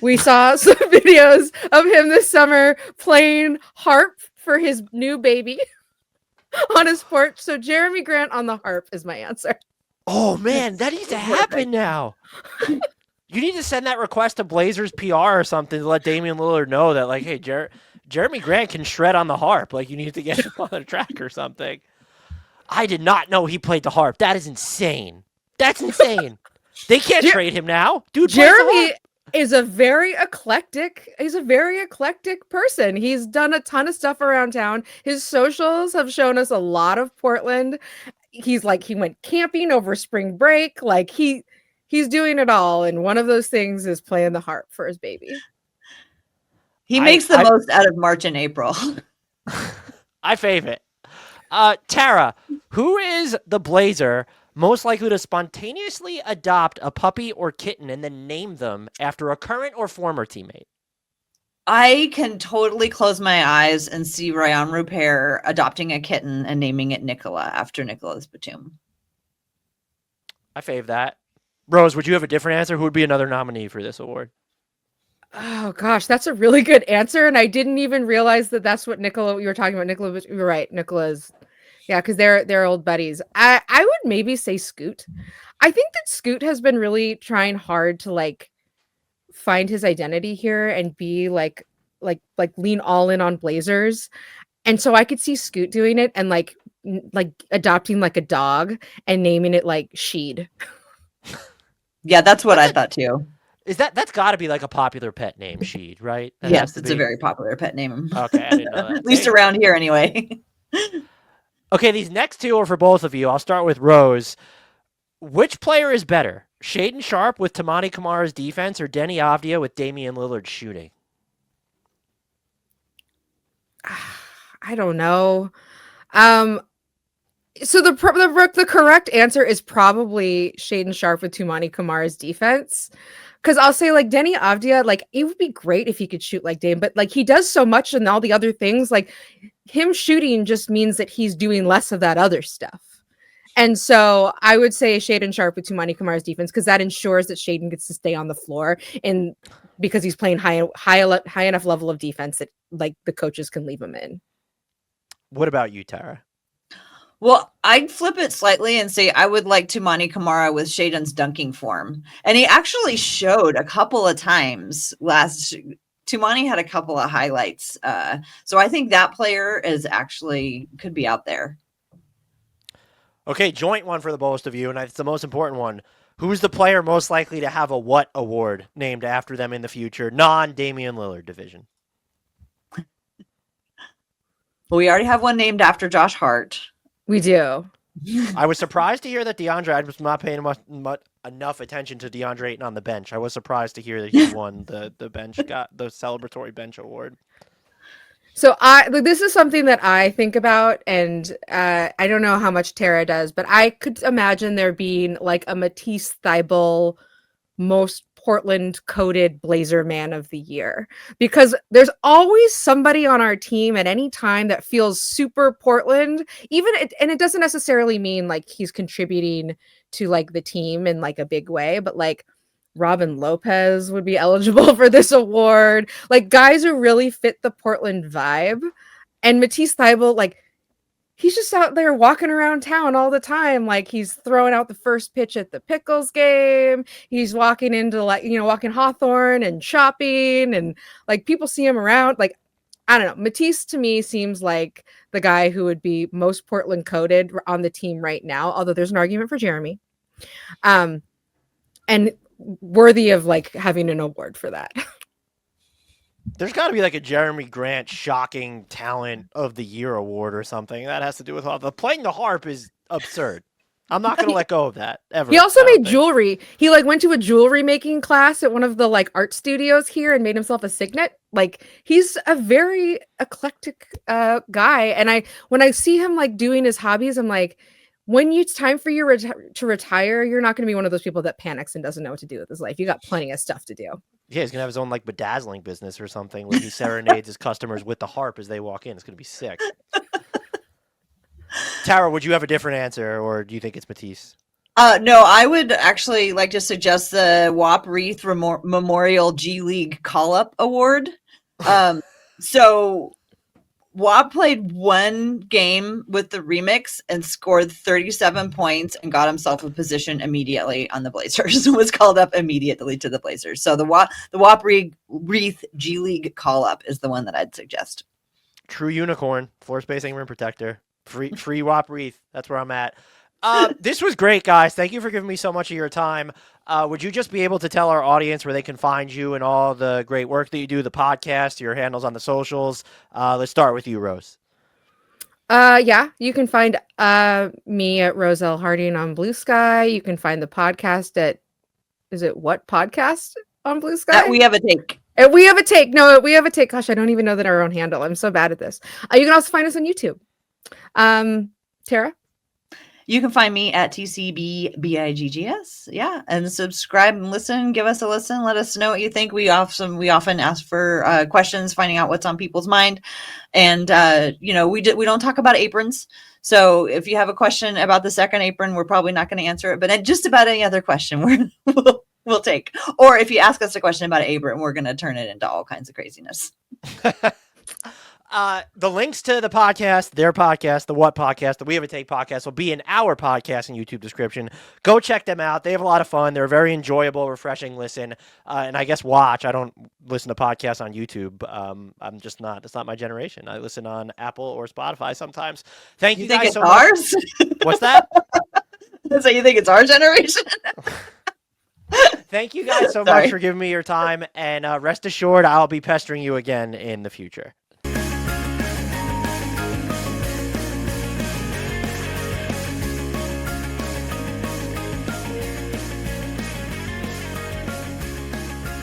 We saw some videos of him this summer playing harp for his new baby on his porch. So Jeremy Grant on the harp is my answer. Oh man, that needs to happen now. You need to send that request to Blazers PR or something to let Damian Lillard know that, like, hey, Jeremy Grant can shred on the harp. Like, you need to get him on the track or something. I did not know he played the harp. That is insane. That's insane. They can't trade him now. Dude, Jeremy is a very eclectic person. He's done a ton of stuff around town. His socials have shown us a lot of Portland. He went camping over spring break. He's doing it all, and one of those things is playing the harp for his baby. He makes the most out of March and April. I fave it. Tara, who is the Blazer most likely to spontaneously adopt a puppy or kitten and then name them after a current or former teammate? I can totally close my eyes and see Rayan Rupert adopting a kitten and naming it Nicola after Nicolas Batum. I fave that. Rose, would you have a different answer? Who would be another nominee for this award? Oh gosh, that's a really good answer, and I didn't even realize that that's what Nicola. You were talking about Nicola. You were right, Nicola's. Yeah, because they're old buddies. I would maybe say Scoot. I think that Scoot has been really trying hard to like find his identity here and be like lean all in on Blazers. And so I could see Scoot doing it and like adopting like a dog and naming it like Sheed. Yeah, that's what I thought too. That's got to be like a popular pet name, Sheed, right? That Yes, has to it's be. a very popular pet name. Okay, I didn't know that. At least around here, anyway. Okay, these next two are for both of you. I'll start with Rose. Which player is better, Shaedon Sharpe with Toumani Camara's defense or Deni Avdija with Damian Lillard shooting? I don't know. So the correct answer is probably Shaedon Sharpe with Toumani Camara's defense. Because I'll say like Deni Avdija, like it would be great if he could shoot like Dame, but like he does so much and all the other things, like him shooting just means that he's doing less of that other stuff. And so I would say Shaedon Sharpe with Toumani Camara's defense because that ensures that Shaedon gets to stay on the floor and because he's playing high enough level of defense that like the coaches can leave him in. What about you, Tara? Well, I'd flip it slightly and say I would like Toumani Camara with Shaedon's dunking form. And he actually showed a couple of times Toumani had a couple of highlights. So I think that player is actually could be out there. Okay, joint one for the both of you, and it's the most important one. Who's the player most likely to have a what award named after them in the future, non-Damian Lillard division? Well, we already have one named after Josh Hart. We do. I was surprised to hear that I was not paying enough attention to DeAndre Ayton on the bench. I was surprised to hear that he won the bench, got the celebratory bench award. So this is something that I think about, and I don't know how much Tara does, but I could imagine there being like a Matisse Thybulle most Portland coded Blazer man of the year, because there's always somebody on our team at any time that feels super Portland, and it doesn't necessarily mean like he's contributing to like the team in like a big way, but like Robin Lopez would be eligible for this award. Like guys who really fit the Portland vibe. And Matisse Thybulle, like he's just out there walking around town all the time. Like he's throwing out the first pitch at the Pickles game. He's walking into walking Hawthorne and shopping, and like people see him around. Like, I don't know. Matisse to me seems like the guy who would be most Portland coded on the team right now. Although there's an argument for Jeremy. And worthy of like having an award for that. There's got to be like a Jeremy Grant shocking talent of the year award or something that has to do with playing the harp is absurd. I'm not going to let go of that ever. He also made jewelry. He like went to a jewelry making class at one of the like art studios here and made himself a signet. Like he's a very eclectic guy. And when I see him like doing his hobbies, I'm like, when it's time for you to retire, you're not going to be one of those people that panics and doesn't know what to do with his life. You got plenty of stuff to do. Yeah, he's going to have his own like bedazzling business or something where he serenades his customers with the harp as they walk in. It's going to be sick. Tara, would you have a different answer, or do you think it's Matisse? No, I would actually like to suggest the Reath Memorial G League Call-Up Award. So W.A.T played one game with the remix and scored 37 points and got himself a position immediately on the Blazers. Was called up immediately to the Blazers. So the W.A.T Reath G League Call-Up is the one that I'd suggest. True unicorn, floor spacing rim protector. Free W.A.T Reath. That's where I'm at. This was great, guys. Thank you for giving me so much of your time. Would you just be able to tell our audience where they can find you and all the great work that you do, the podcast, your handles on the socials? Let's start with you, Rose. Yeah, you can find me at Roselle Harding on Blue Sky. You can find the podcast at, is it What Podcast on Blue Sky? We Have a Take. We Have a Take. No, We Have a Take. Gosh, I don't even know that our own handle. I'm so bad at this. You can also find us on YouTube. Tara? You can find me at TCBBIGGS. Yeah. And subscribe and listen. Give us a listen. Let us know what you think. We often ask for questions, finding out what's on people's mind. And, we don't talk about aprons. So if you have a question about the second apron, we're probably not going to answer it. But just about any other question, we'll we'll take. Or if you ask us a question about Abram, we're going to turn it into all kinds of craziness. The links to the podcast, their podcast, the What podcast, the We Have a Take podcast will be in our podcast and YouTube description. Go check them out. They have a lot of fun. They're a very enjoyable, refreshing listen. And I guess watch. I don't listen to podcasts on YouTube. I'm just not. It's not my generation. I listen on Apple or Spotify sometimes. Thank you think guys it's so ours? much. What's that? So you think it's our generation? Thank you guys so much for giving me your time. And rest assured, I'll be pestering you again in the future.